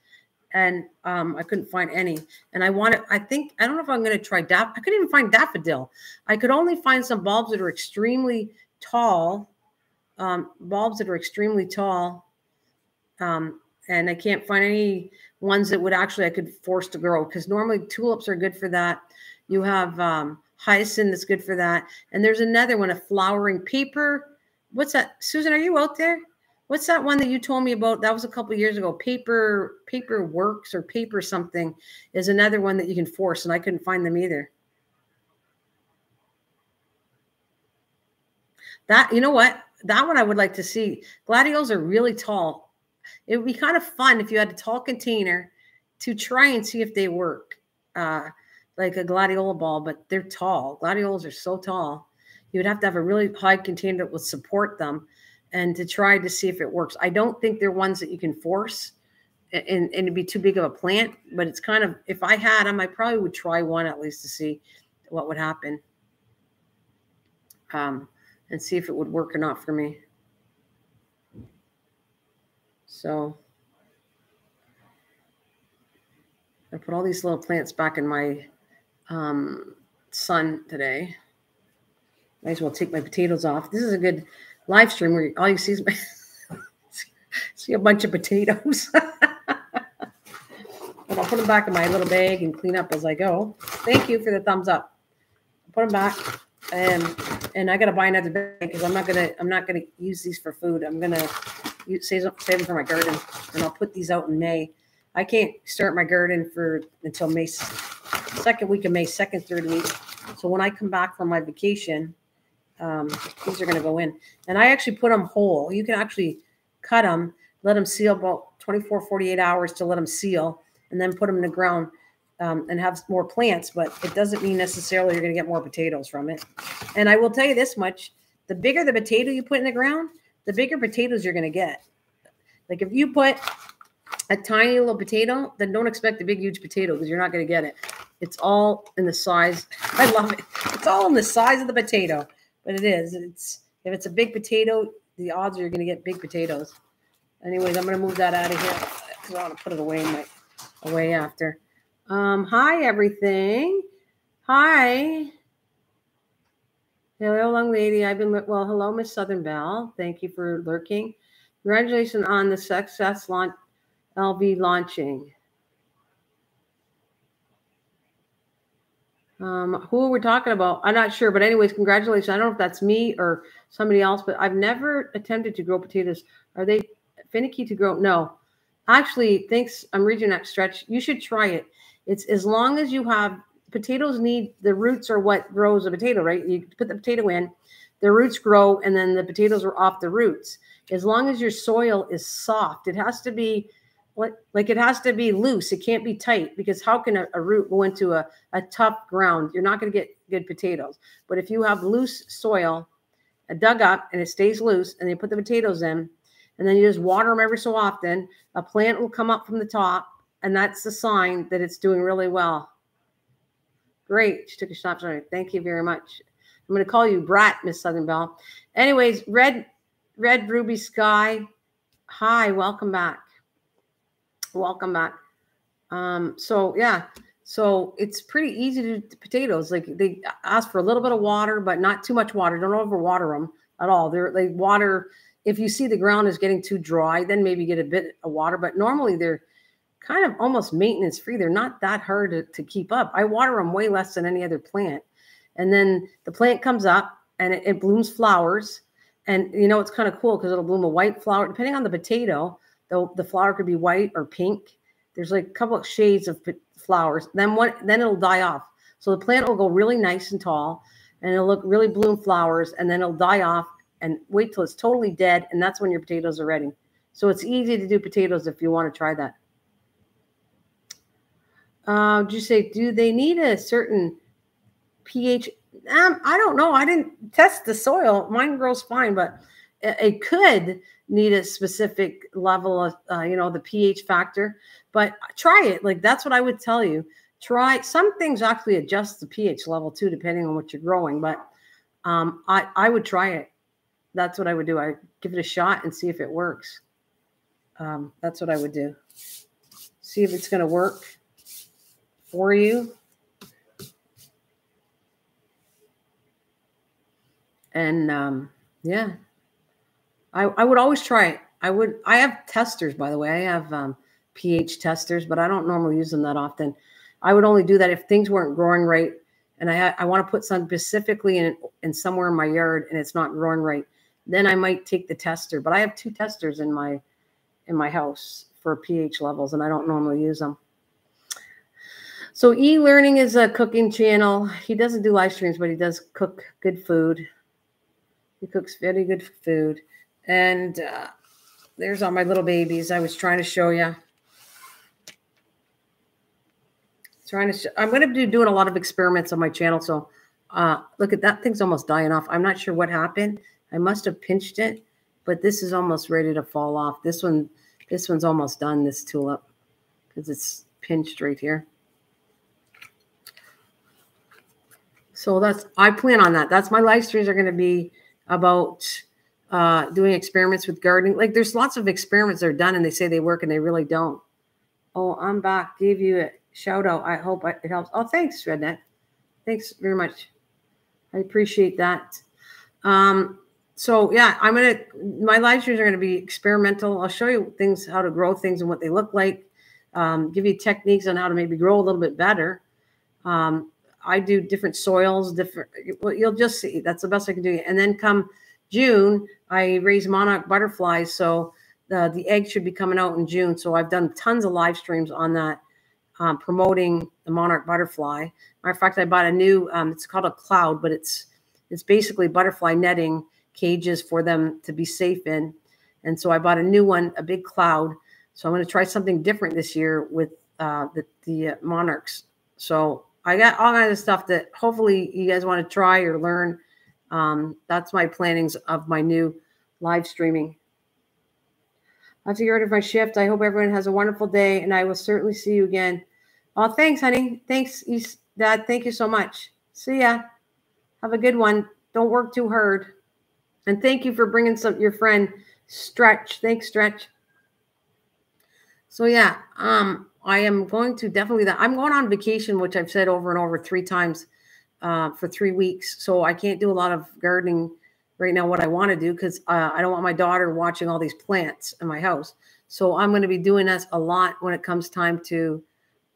And I couldn't find any. And I don't know if I'm going to try I couldn't even find daffodil. I could only find some bulbs that are extremely tall. And I can't find any ones that I could force to grow, because normally tulips are good for that. You have hyacinth that's good for that. And there's another one, a flowering paper. What's that? Susan, are you out there? What's that one that you told me about? That was a couple of years ago. Paper Works or paper something is another one that you can force, and I couldn't find them either. You know what? That one I would like to see. Gladiols are really tall. It would be kind of fun if you had a tall container to try and see if they work, like a gladiola ball, but they're tall. Gladiolas are so tall. You would have to have a really high container that would support them, and to try to see if it works. I don't think they're ones that you can force and it'd be too big of a plant, but it's kind of, if I had them, I probably would try one at least to see what would happen. And see if it would work or not for me. So I put all these little plants back in my sun today. Might as well take my potatoes off. This is a good live stream where all you see is see a bunch of potatoes. And I'll put them back in my little bag and clean up as I go. Thank you for the thumbs up. I'll put them back, and I got to buy another bag because I'm not gonna use these for food. I'm gonna save them for my garden, and I'll put these out in May. I can't start my garden until May, second week of May, third week. So when I come back from my vacation, these are going to go in. And I actually put them whole. You can actually cut them, let them seal about 24, 48 hours to let them seal, and then put them in the ground and have more plants. But it doesn't mean necessarily you're going to get more potatoes from it. And I will tell you this much. The bigger the potato you put in the ground, the bigger potatoes you're going to get. Like if you put a tiny little potato, then don't expect a big, huge potato because you're not going to get it. It's all in the size. I love it. It's all in the size of the potato. But it is. If it's a big potato, the odds are you're going to get big potatoes. Anyways, I'm going to move that out of here because I want to put it away after. Hi, everything. Hi. Hello, young lady. Hello, Miss Southern Belle. Thank you for lurking. Congratulations on the success LV launching. Who are we talking about? I'm not sure, but anyways, congratulations. I don't know if that's me or somebody else, but I've never attempted to grow potatoes. Are they finicky to grow? No. Actually, thanks. I'm reading that stretch. You should try it. It's as long as you have potatoes need the roots are what grows a potato, right? You put the potato in, the roots grow, and then the potatoes are off the roots. As long as your soil is soft, it has to be like it has to be loose. It can't be tight, because how can a root go into a tough ground? You're not going to get good potatoes. But if you have loose soil, dug up, and it stays loose, and you put the potatoes in, and then you just water them every so often, a plant will come up from the top, and that's the sign that it's doing really well. Great. She took a shot. Sorry. Thank you very much. I'm going to call you Brat, Miss Southern Belle. Anyways, Red Ruby Sky. Hi, welcome back. Welcome back. So yeah, so it's pretty easy to do potatoes. Like, they ask for a little bit of water, but not too much water. Don't overwater them at all. They water, if you see the ground is getting too dry, then maybe get a bit of water. But normally they're kind of almost maintenance free. They're not that hard to keep up. I water them way less than any other plant. And then the plant comes up and it blooms flowers. And you know, it's kind of cool because it'll bloom a white flower. Depending on the potato, the flower could be white or pink. There's like a couple of shades of flowers. Then it'll die off. So the plant will go really nice and tall, and it'll look really bloom flowers, and then it'll die off and wait till it's totally dead. And that's when your potatoes are ready. So it's easy to do potatoes if you want to try that. Did you say, do they need a certain pH? I don't know. I didn't test the soil. Mine grows fine, but it could need a specific level of, the pH factor. But try it. Like, that's what I would tell you. Try. Some things actually adjust the pH level too, depending on what you're growing. But I would try it. That's what I would do. I give it a shot and see if it works. That's what I would do. See if it's going to work for you. And yeah, I would always try it. I have testers, by the way. I have pH testers, but I don't normally use them that often. I would only do that if things weren't growing right, and I want to put some specifically in somewhere in my yard, and it's not growing right. Then I might take the tester. But I have 2 testers in my house for pH levels, and I don't normally use them. So E-Learning is a cooking channel. He doesn't do live streams, but he does cook good food. He cooks very good food. And there's all my little babies I was trying to show you. I'm going to be doing a lot of experiments on my channel. So look at that. Thing's almost dying off. I'm not sure what happened. I must have pinched it, but this is almost ready to fall off. This one's almost done, this tulip, because it's pinched right here. So I plan on that. That's my live streams are going to be about doing experiments with gardening. Like, there's lots of experiments that are done and they say they work and they really don't. Oh, I'm back. Gave you a shout out. I hope it helps. Oh, thanks, Redneck. Thanks very much. I appreciate that. So yeah, my live streams are going to be experimental. I'll show you how to grow things and what they look like. Give you techniques on how to maybe grow a little bit better. I do different soils, well, you'll just see. That's the best I can do. And then come June, I raise monarch butterflies. So the eggs should be coming out in June. So I've done tons of live streams on that, promoting the monarch butterfly. Matter of fact, I bought a new, it's called a cloud, but it's basically butterfly netting cages for them to be safe in. And so I bought a new one, a big cloud. So I'm going to try something different this year with the monarchs. So I got all kinds of stuff that hopefully you guys want to try or learn. That's my plannings of my new live streaming. That's the order of my shift. I hope everyone has a wonderful day, and I will certainly see you again. Oh, thanks, honey. Thanks, Dad. Thank you so much. See ya. Have a good one. Don't work too hard. And thank you for bringing your friend Stretch. Thanks, Stretch. So yeah, I am going to definitely I'm going on vacation, which I've said over and over 3 times for 3 weeks. So I can't do a lot of gardening right now, what I want to do, because I don't want my daughter watching all these plants in my house. So I'm going to be doing this a lot when it comes time to,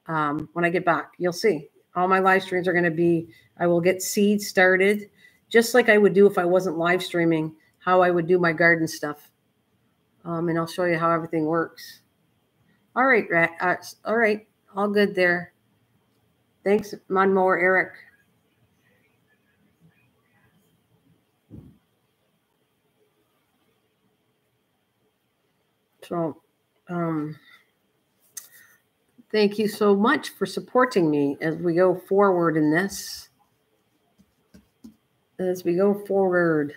when I get back. You'll see. All my live streams are going to be, I will get seeds started, just like I would do if I wasn't live streaming, how I would do my garden stuff. And I'll show you how everything works. All right, all right. All good there. Thanks, Munmore Eric. So, thank you so much for supporting me as we go forward in this. As we go forward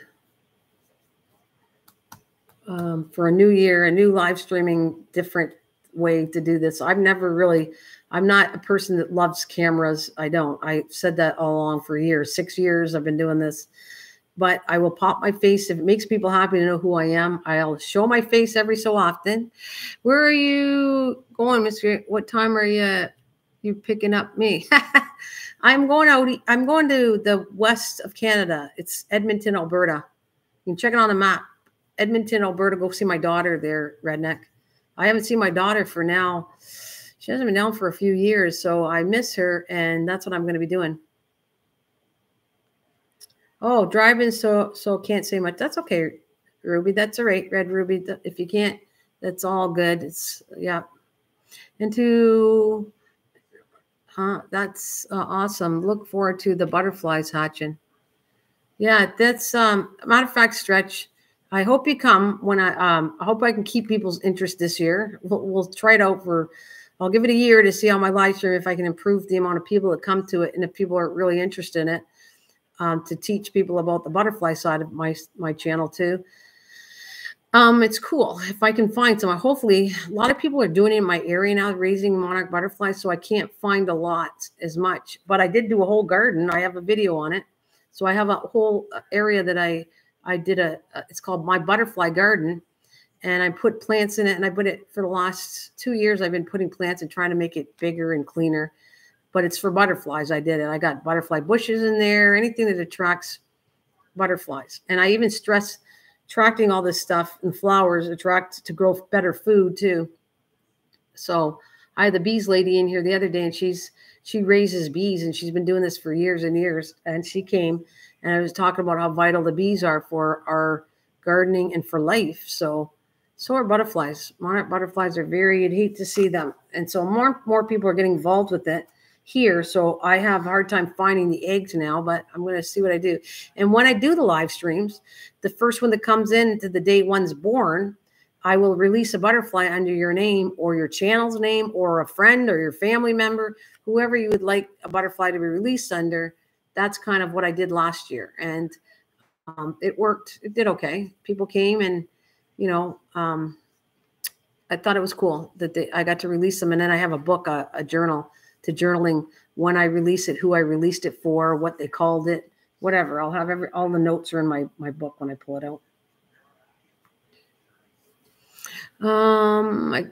for a new year, a new live streaming, different way to do this. I'm not a person that loves cameras. I don't. I've said that all along for years. 6 years I've been doing this. But I will pop my face if it makes people happy to know who I am. I'll show my face every so often. Where are you going, Mr.? What time are you picking up me? I'm going out. I'm going to the west of Canada. It's Edmonton, Alberta. You can check it on the map. Edmonton, Alberta. Go see my daughter there, Redneck. I haven't seen my daughter for now. She hasn't been down for a few years, so I miss her, and that's what I'm going to be doing. Oh, driving, so can't say much. That's okay, Ruby. That's all right, Red Ruby. If you can't, that's all good. It's yeah. That's awesome. Look forward to the butterflies hatching. Yeah, that's matter of fact, Stretch. I hope you come when I hope I can keep people's interest this year. We'll try it out for. I'll give it a year to see how my live stream, if I can improve the amount of people that come to it, and if people are really interested in it. To teach people about the butterfly side of my channel too. It's cool if I can find some. Hopefully, a lot of people are doing it in my area now, raising monarch butterflies. So I can't find a lot as much, but I did do a whole garden. I have a video on it. So I have a whole area that I did it's called My Butterfly Garden, and I put plants in it. And I put it for the last 2 years. I've been putting plants and trying to make it bigger and cleaner. But it's for butterflies. I did it. I got butterfly bushes in there, anything that attracts butterflies. And I even stress attracting all this stuff and flowers attract to grow better food too. So I had the bees lady in here the other day, and she raises bees, and she's been doing this for years and years. And she came, and I was talking about how vital the bees are for our gardening and for life. So are butterflies. Monarch butterflies are you'd hate to see them. And so more people are getting involved with it here. So I have a hard time finding the eggs now, but I'm going to see what I do. And when I do the live streams, the first one that comes in to the day one's born, I will release a butterfly under your name or your channel's name or a friend or your family member, whoever you would like a butterfly to be released under. That's kind of what I did last year. And it worked. It did okay. People came and, I thought it was cool that I got to release them. And then I have a book, a journal to journaling when I release it, who I released it for, what they called it, whatever. I'll have all the notes are in my book when I pull it out. My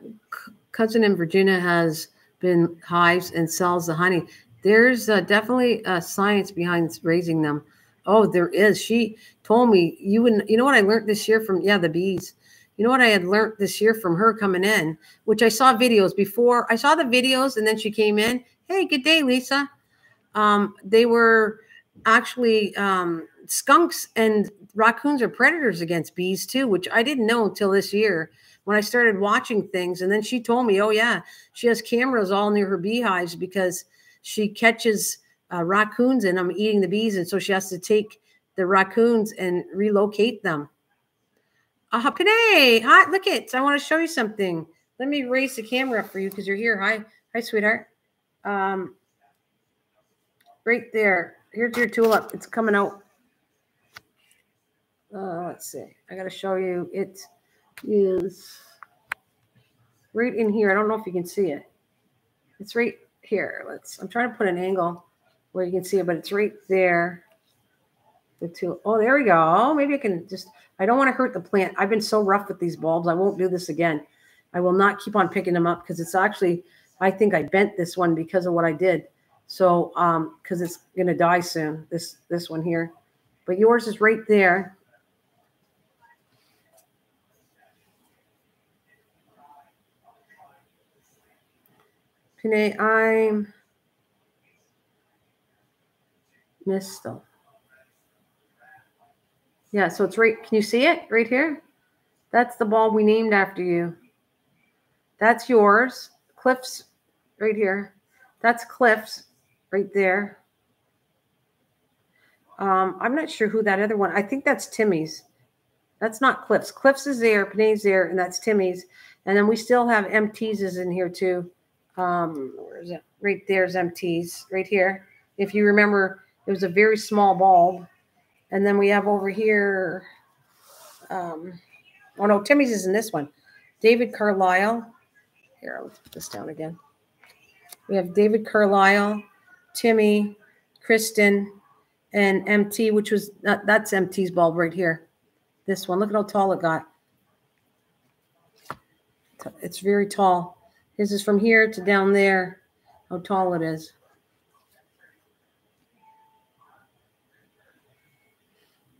cousin in Virginia has been hives and sells the honey. There's definitely science behind raising them. Oh, there is. She told me you know what I learned this year from the bees. You know what I had learned this year from her coming in, which I saw videos before. I saw the videos, and then she came in. Hey, good day, Lisa. They were actually skunks and raccoons are predators against bees too, which I didn't know until this year when I started watching things. And then she told me, oh yeah, she has cameras all near her beehives because she catches raccoons and I'm eating the bees. And so she has to take the raccoons and relocate them. Panay, hi, look it. I want to show you something. Let me raise the camera up for you because you're here. Hi, sweetheart. Right there. Here's your tulip. It's coming out. Let's see. I got to show you. It is right in here. I don't know if you can see it. It's right here. I'm trying to put an angle where you can see it, but it's right there. Oh, there we go. Maybe I can I don't want to hurt the plant. I've been so rough with these bulbs. I won't do this again. I will not keep on picking them up because it's actually, I think I bent this one because of what I did. So, because it's going to die soon, this one here. But yours is right there. Panay, I'm Mistel. Yeah, so it's right. Can you see it right here? That's the bulb we named after you. That's yours. Cliff's right here. That's Cliff's. right there. I'm not sure who that other one. I think that's Timmy's. That's not Cliff's. Cliff's is there, Panay's there, and that's Timmy's. And then we still have MT's in here too. Where is it? Right there's MT's right here. If you remember, it was a very small bulb. And then we have over here, oh no, Timmy's is in this one. David Carlisle. Here, I'll put this down again. We have David Carlisle, Timmy, Kristen, and MT, which was, that's MT's bulb right here. This one, look at how tall it got. It's very tall. His is from here to down there, how tall it is.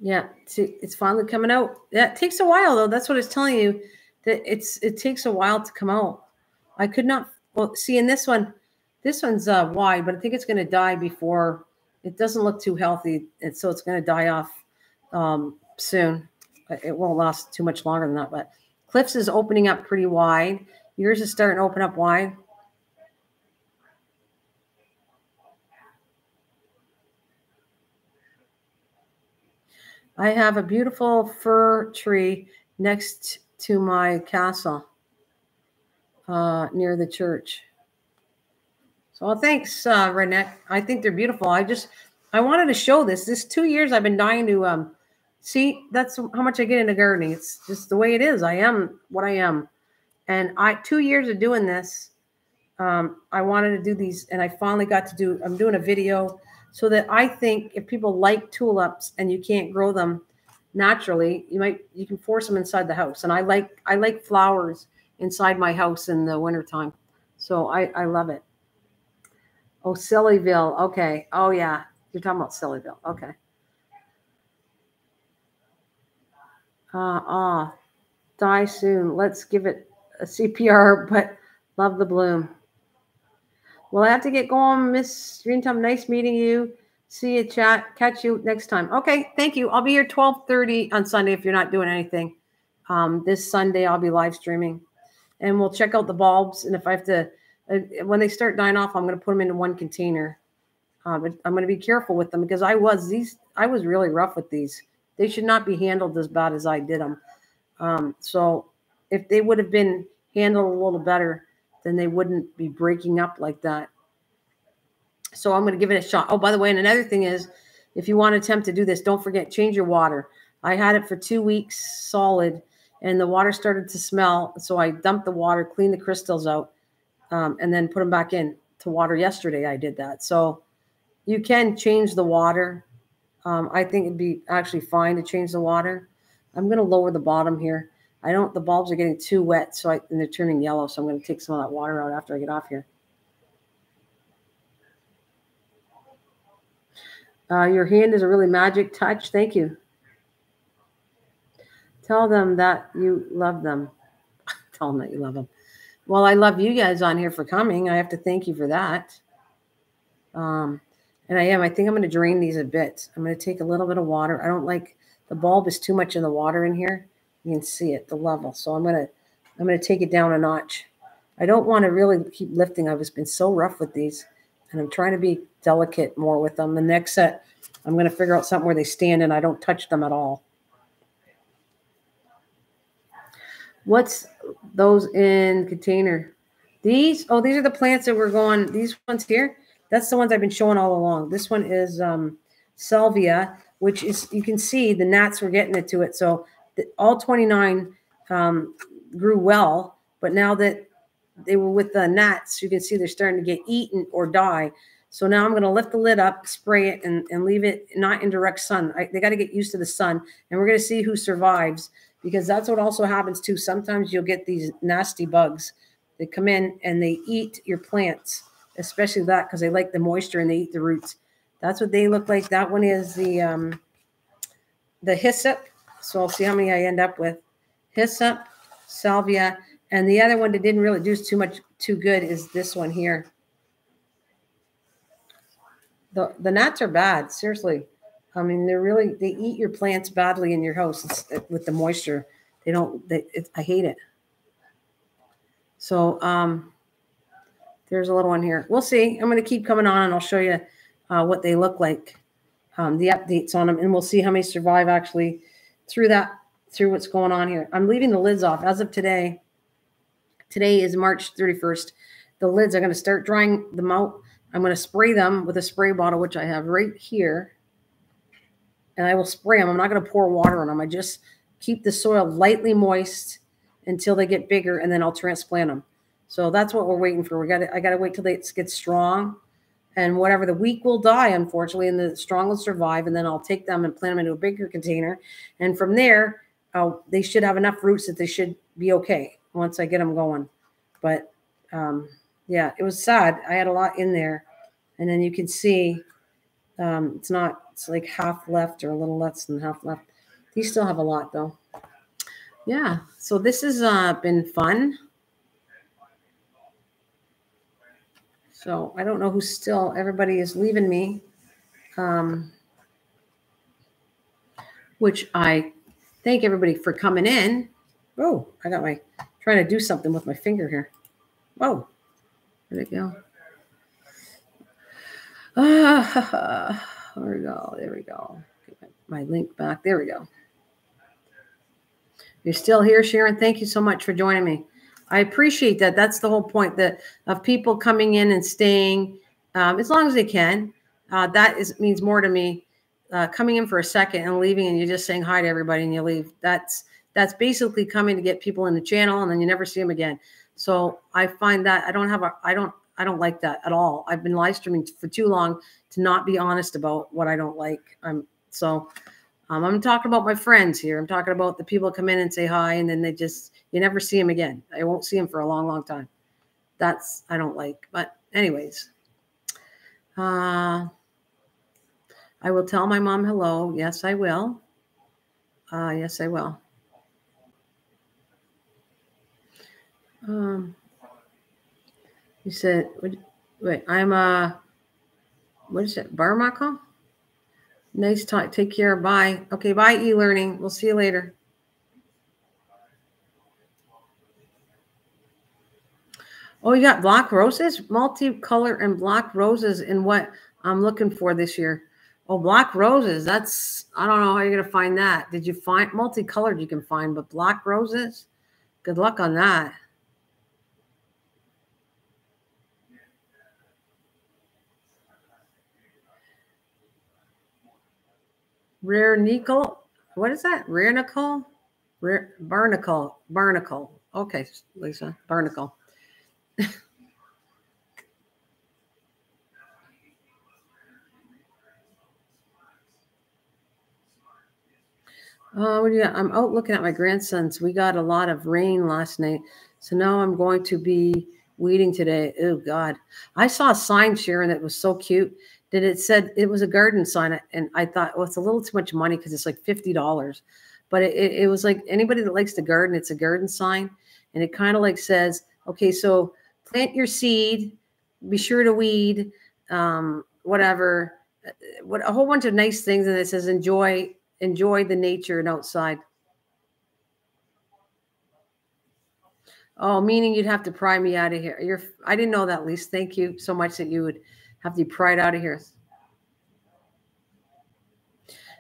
Yeah, see, it's finally coming out. Yeah, it takes a while though. That's what it's telling you. That it takes a while to come out. I could not, well, see in this one's wide, but I think it's going to die before. It doesn't look too healthy, and so it's going to die off soon. It won't last too much longer than that. But Cliff's is opening up pretty wide. Yours is starting to open up wide. I have a beautiful fir tree next to my castle near the church. So thanks, Renette. I think they're beautiful. I wanted to show this. This 2 years I've been dying to see. That's how much I get into gardening. It's just the way it is. I am what I am. And 2 years of doing this, I wanted to do these, and I finally got to do, I'm doing a video so that I think if people like tulips and you can't grow them naturally, you can force them inside the house. And I like flowers inside my house in the wintertime. So I love it. Oh, Sillyville. Okay. Oh, yeah. You're talking about Sillyville. Okay. Die soon. Let's give it a CPR, but love the bloom. Well, I have to get going, Miss Greenthumb. Nice meeting you. See you, chat. Catch you next time. Okay, thank you. I'll be here 12:30 on Sunday if you're not doing anything. This Sunday, I'll be live streaming. And we'll check out the bulbs. And if I have to, when they start dying off, I'm going to put them into one container. But I'm going to be careful with them because I was really rough with these. They should not be handled as bad as I did them. So if they would have been handled a little better, then they wouldn't be breaking up like that. So I'm going to give it a shot. Oh, by the way, and another thing is, if you want to attempt to do this, don't forget, change your water. I had it for 2 weeks solid, and the water started to smell. So I dumped the water, cleaned the crystals out, and then put them back in to water. Yesterday I did that. So you can change the water. I think it'd be actually fine to change the water. I'm going to lower the bottom here. The bulbs are getting too wet, and they're turning yellow. So I'm going to take some of that water out after I get off here. Your hand is a really magic touch. Thank you. Tell them that you love them. Tell them that you love them. Well, I love you guys on here for coming. I have to thank you for that. And I think I'm going to drain these a bit. I'm going to take a little bit of water. I don't like the bulb is too much in the water in here. You can see it, the level. So I'm going to take it down a notch. I don't want to really keep lifting. I've just been so rough with these, and I'm trying to be delicate more with them. The next set, I'm going to figure out something where they stand and I don't touch them at all. What's those in container? These are the plants that we're going, these ones here. That's the ones I've been showing all along. This one is salvia, which is, you can see the gnats were getting into it. So all 29 grew well, but now that they were with the gnats, you can see they're starting to get eaten or die. So now I'm going to lift the lid up, spray it, and leave it not in direct sun. They got to get used to the sun, and we're going to see who survives, because that's what also happens too. Sometimes you'll get these nasty bugs that come in and they eat your plants, especially that, because they like the moisture and they eat the roots. That's what they look like. That one is the hyssop. So I'll see how many I end up with. Hyssop, salvia, and the other one that didn't really do too good is this one here. The gnats are bad, seriously. I mean, they eat your plants badly in your house with the moisture. I hate it. So There's a little one here. We'll see. I'm going to keep coming on and I'll show you what they look like, the updates on them, and we'll see how many survive actually through what's going on here. I'm leaving the lids off as of today. Today is March 31st. The lids are going to start drying them out. I'm going to spray them with a spray bottle, which I have right here. And I will spray them. I'm not going to pour water on them. I just keep the soil lightly moist until they get bigger, and then I'll transplant them. So that's what we're waiting for. I got to wait till they get strong, and whatever, the weak will die, unfortunately, and the strong will survive. And then I'll take them and plant them into a bigger container. And from there, they should have enough roots that they should be okay once I get them going. But yeah, it was sad. I had a lot in there, and then you can see it's like half left or a little less than half left. These still have a lot though. Yeah, so this has been fun. So I don't know who's still, everybody is leaving me, which I thank everybody for coming in. Oh, I got trying to do something with my finger here. Whoa, where'd it go? There we go. There we go. Get my link back. There we go. You're still here, Sharon. Thank you so much for joining me. I appreciate that. That's the whole point of people coming in and staying as long as they can. Means more to me. Coming in for a second and leaving, and you're just saying hi to everybody and you leave. That's basically coming to get people in the channel, and then you never see them again. So I find that I don't like that at all. I've been live streaming for too long to not be honest about what I don't like. I'm talking about my friends here. I'm talking about the people come in and say hi, and then you never see them again. I won't see them for a long, long time. I don't like. But anyways, I will tell my mom hello. Yes, I will. Yes, I will. You said, wait, what is it? Barmako? Nice talk. Take care. Bye. Okay. Bye, e-learning. We'll see you later. Oh, you got black roses? Multicolor and black roses in what I'm looking for this year. Oh, black roses. I don't know how you're going to find that. Did you find multicolored? You can find, but black roses? Good luck on that. Rare nickel. What is that? Rare nickel? Rare barnacle. Barnacle. Okay, Lisa. Barnacle. What do you got? I'm out looking at my grandsons. We got a lot of rain last night, so now I'm going to be weeding today. Oh God, I saw a sign, Sharon, that was so cute that it said it was a garden sign, and I thought, well, it's a little too much money because it's like $50, but it was like anybody that likes to garden, it's a garden sign, and it kind of like says, okay, so plant your seed, be sure to weed, whatever, a whole bunch of nice things, and it says enjoy the nature and outside. Oh, meaning you'd have to pry me out of here. I didn't know that, Lise. Thank you so much that you would have to be pried out of here.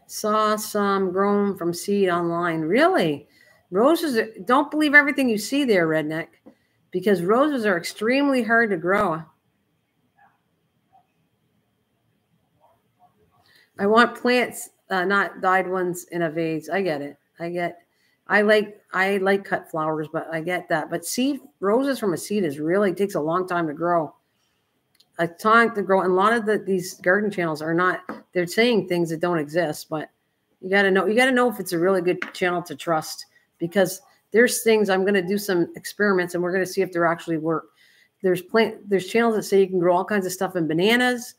Saw some grown from seed online. Really? Roses, don't believe everything you see there, Redneck, because roses are extremely hard to grow. I want plants, not dyed ones in a vase. I get it. I like cut flowers, but I get that. But roses from a seed takes a long time to grow. And a lot of these garden channels are not, they're saying things that don't exist, but you got to know if it's a really good channel to trust, because there's things, I'm going to do some experiments and we're going to see if they actually work. There's channels that say you can grow all kinds of stuff in bananas.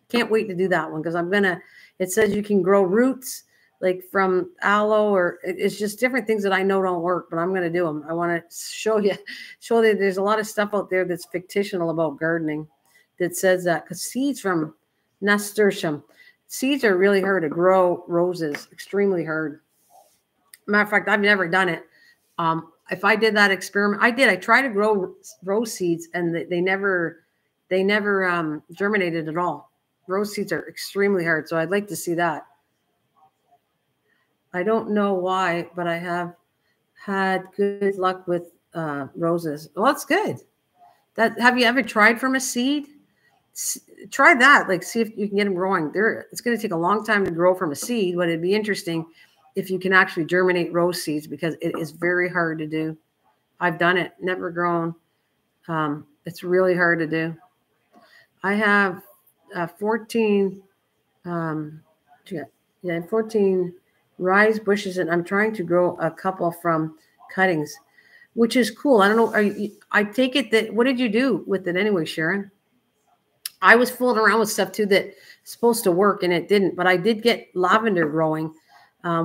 Can't wait to do that one, because it says you can grow roots like from aloe, or it's just different things that I know don't work, but I'm going to do them. I want to show you there's a lot of stuff out there that's fictional about gardening that says that, because seeds from nasturtium, seeds are really hard to grow. Roses, extremely hard. Matter of fact, I've never done it. If I did that experiment, I tried to grow rose seeds, and they never they never germinated at all. Rose seeds are extremely hard, so I'd like to see that. I don't know why, but I have had good luck with roses. Well, that's good. Have you ever tried from a seed? Try that. Like, see if you can get them growing. It's going to take a long time to grow from a seed, but it'd be interesting if you can actually germinate rose seeds, because it is very hard to do. I've done it, never grown. It's really hard to do. I have 14, 14 rise bushes, and I'm trying to grow a couple from cuttings, which is cool. I don't know. I take it that, what did you do with it anyway, Sharon? I was fooling around with stuff too that's supposed to work, and it didn't, but I did get lavender growing,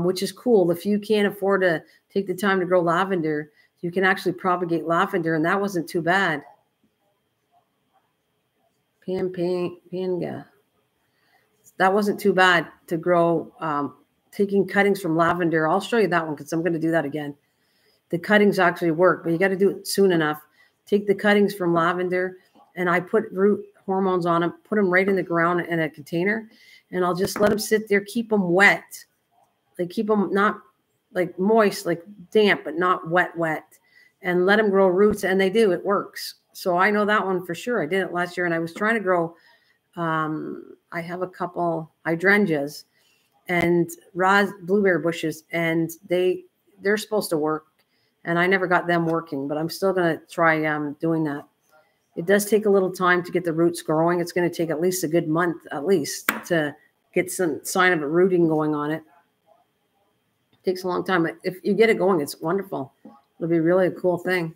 which is cool. If you can't afford to take the time to grow lavender, you can actually propagate lavender, and that wasn't too bad. Panga. That wasn't too bad to grow, taking cuttings from lavender. I'll show you that one because I'm going to do that again. The cuttings actually work, but you got to do it soon enough. Take the cuttings from lavender, and I put root hormones on them, put them right in the ground in a container, and I'll just let them sit there, keep them wet. Like, keep them not like moist, like damp, but not wet, and let them grow roots. And they do, it works. So I know that one for sure. I did it last year, and I was trying to grow, I have a couple hydrangeas and blueberry bushes, and they're supposed to work, and I never got them working, but I'm still going to try doing that. It does take a little time to get the roots growing. It's going to take at least a good month, at least, to get some sign of a rooting going on it. It takes a long time. But if you get it going, it's wonderful. It'll be really a cool thing.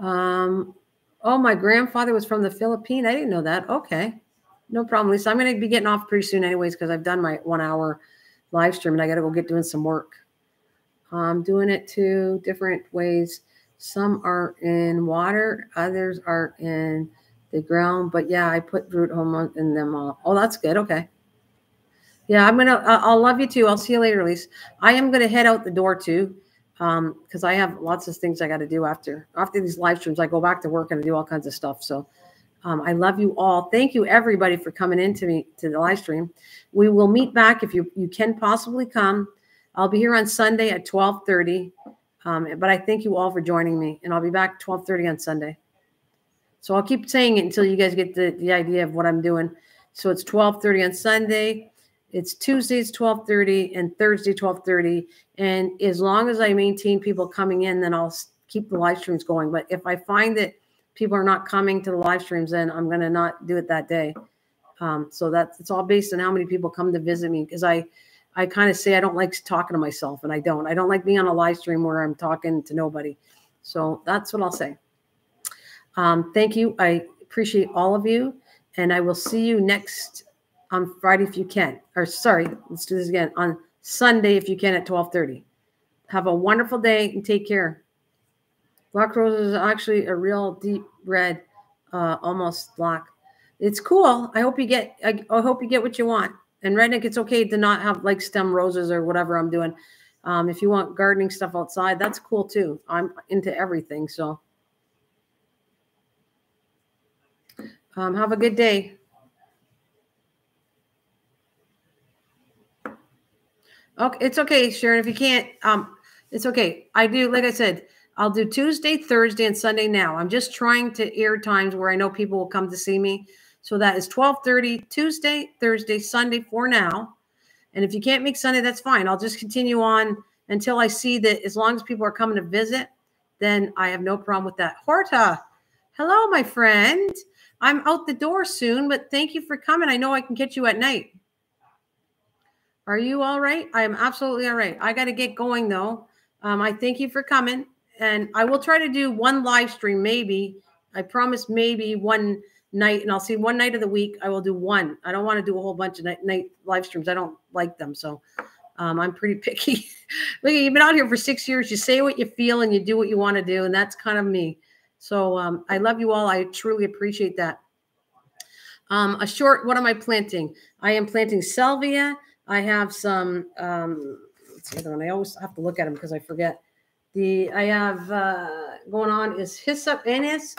Oh, my grandfather was from the Philippines. I didn't know that. Okay. No problem, Lisa. I'm going to be getting off pretty soon anyways, because I've done my 1 hour live stream, and I got to go get doing some work. I'm doing it 2 different ways. Some are in water, others are in the ground. But yeah, I put root hormone in them all. Oh, that's good. Okay. Yeah, I'll love you too. I'll see you later, Elise. I am going to head out the door too, because I have lots of things I got to do after these live streams. I go back to work and I do all kinds of stuff. So I love you all. Thank you, everybody, for coming in to the live stream. We will meet back if you can possibly come. I'll be here on Sunday at 12:30. But I thank you all for joining me, and I'll be back 12:30 on Sunday. So I'll keep saying it until you guys get the idea of what I'm doing. So it's 12:30 on Sunday. It's Tuesdays 12:30 and Thursday 12:30. And as long as I maintain people coming in, then I'll keep the live streams going. But if I find that people are not coming to the live streams, then I'm going to not do it that day. So it's all based on how many people come to visit me, because I kind of say I don't like talking to myself, and I don't like being on a live stream where I'm talking to nobody. So that's what I'll say. Thank you. I appreciate all of you, and I will see you next on Friday if you can. Or sorry, let's do this again. On Sunday if you can at 12:30. Have a wonderful day and take care. Black rose is actually a real deep red, almost black. It's cool. I hope you get what you want. And redneck, it's okay to not have like stem roses or whatever I'm doing. If you want gardening stuff outside, that's cool too. I'm into everything. So have a good day. Okay, it's okay, Sharon. If you can't, it's okay. I do, like I said, I'll do Tuesday, Thursday, and Sunday now. I'm just trying to air times where I know people will come to see me. So that is 12:30 Tuesday, Thursday, Sunday for now. And if you can't make Sunday, that's fine. I'll just continue on until I see that as long as people are coming to visit, then I have no problem with that. Horta, hello, my friend. I'm out the door soon, but thank you for coming. I know I can catch you at night. Are you all right? I am absolutely all right. I got to get going, though. I thank you for coming. And I will try to do one live stream, maybe. I promise maybe one night, and I'll see one night of the week. I will do one. I don't want to do a whole bunch of night live streams. I don't like them. So I'm pretty picky. Look, you've been out here for 6 years. You say what you feel and you do what you want to do. And that's kind of me. So I love you all. I truly appreciate that. What am I planting? I am planting salvia. I have some, what's the other one? I always have to look at them because I forget. I have going on is hyssop anise,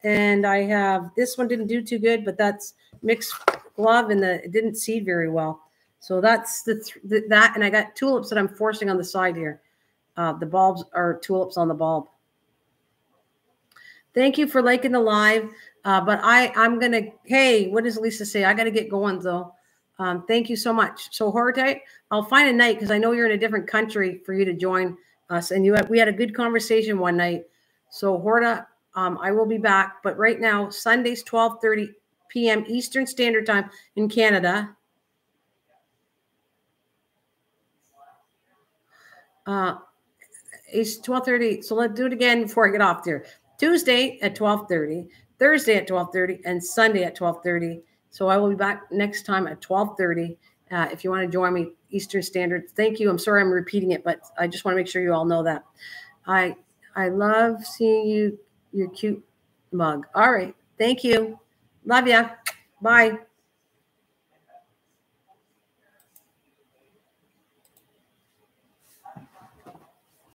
And I have, this one didn't do too good, but that's mixed glove and it didn't seed very well. So that's that. And I got tulips that I'm forcing on the side here. The bulbs are tulips on the bulb. Thank you for liking the live. But I'm going to, hey, what does Lisa say? I got to get going though. Thank you so much. So Horta, I'll find a night because I know you're in a different country for you to join us. And we had a good conversation one night. So Horta, I will be back. But right now, Sundays, 12:30 p.m. Eastern Standard Time in Canada. It's 12:30. So let's do it again before I get off there. Tuesday at 12:30, Thursday at 12:30, and Sunday at 12:30. So I will be back next time at 12:30. If you want to join me, Eastern Standard. Thank you. I'm sorry I'm repeating it, but I just want to make sure you all know that. I love seeing you, your cute mug. All right. Thank you. Love ya. Bye.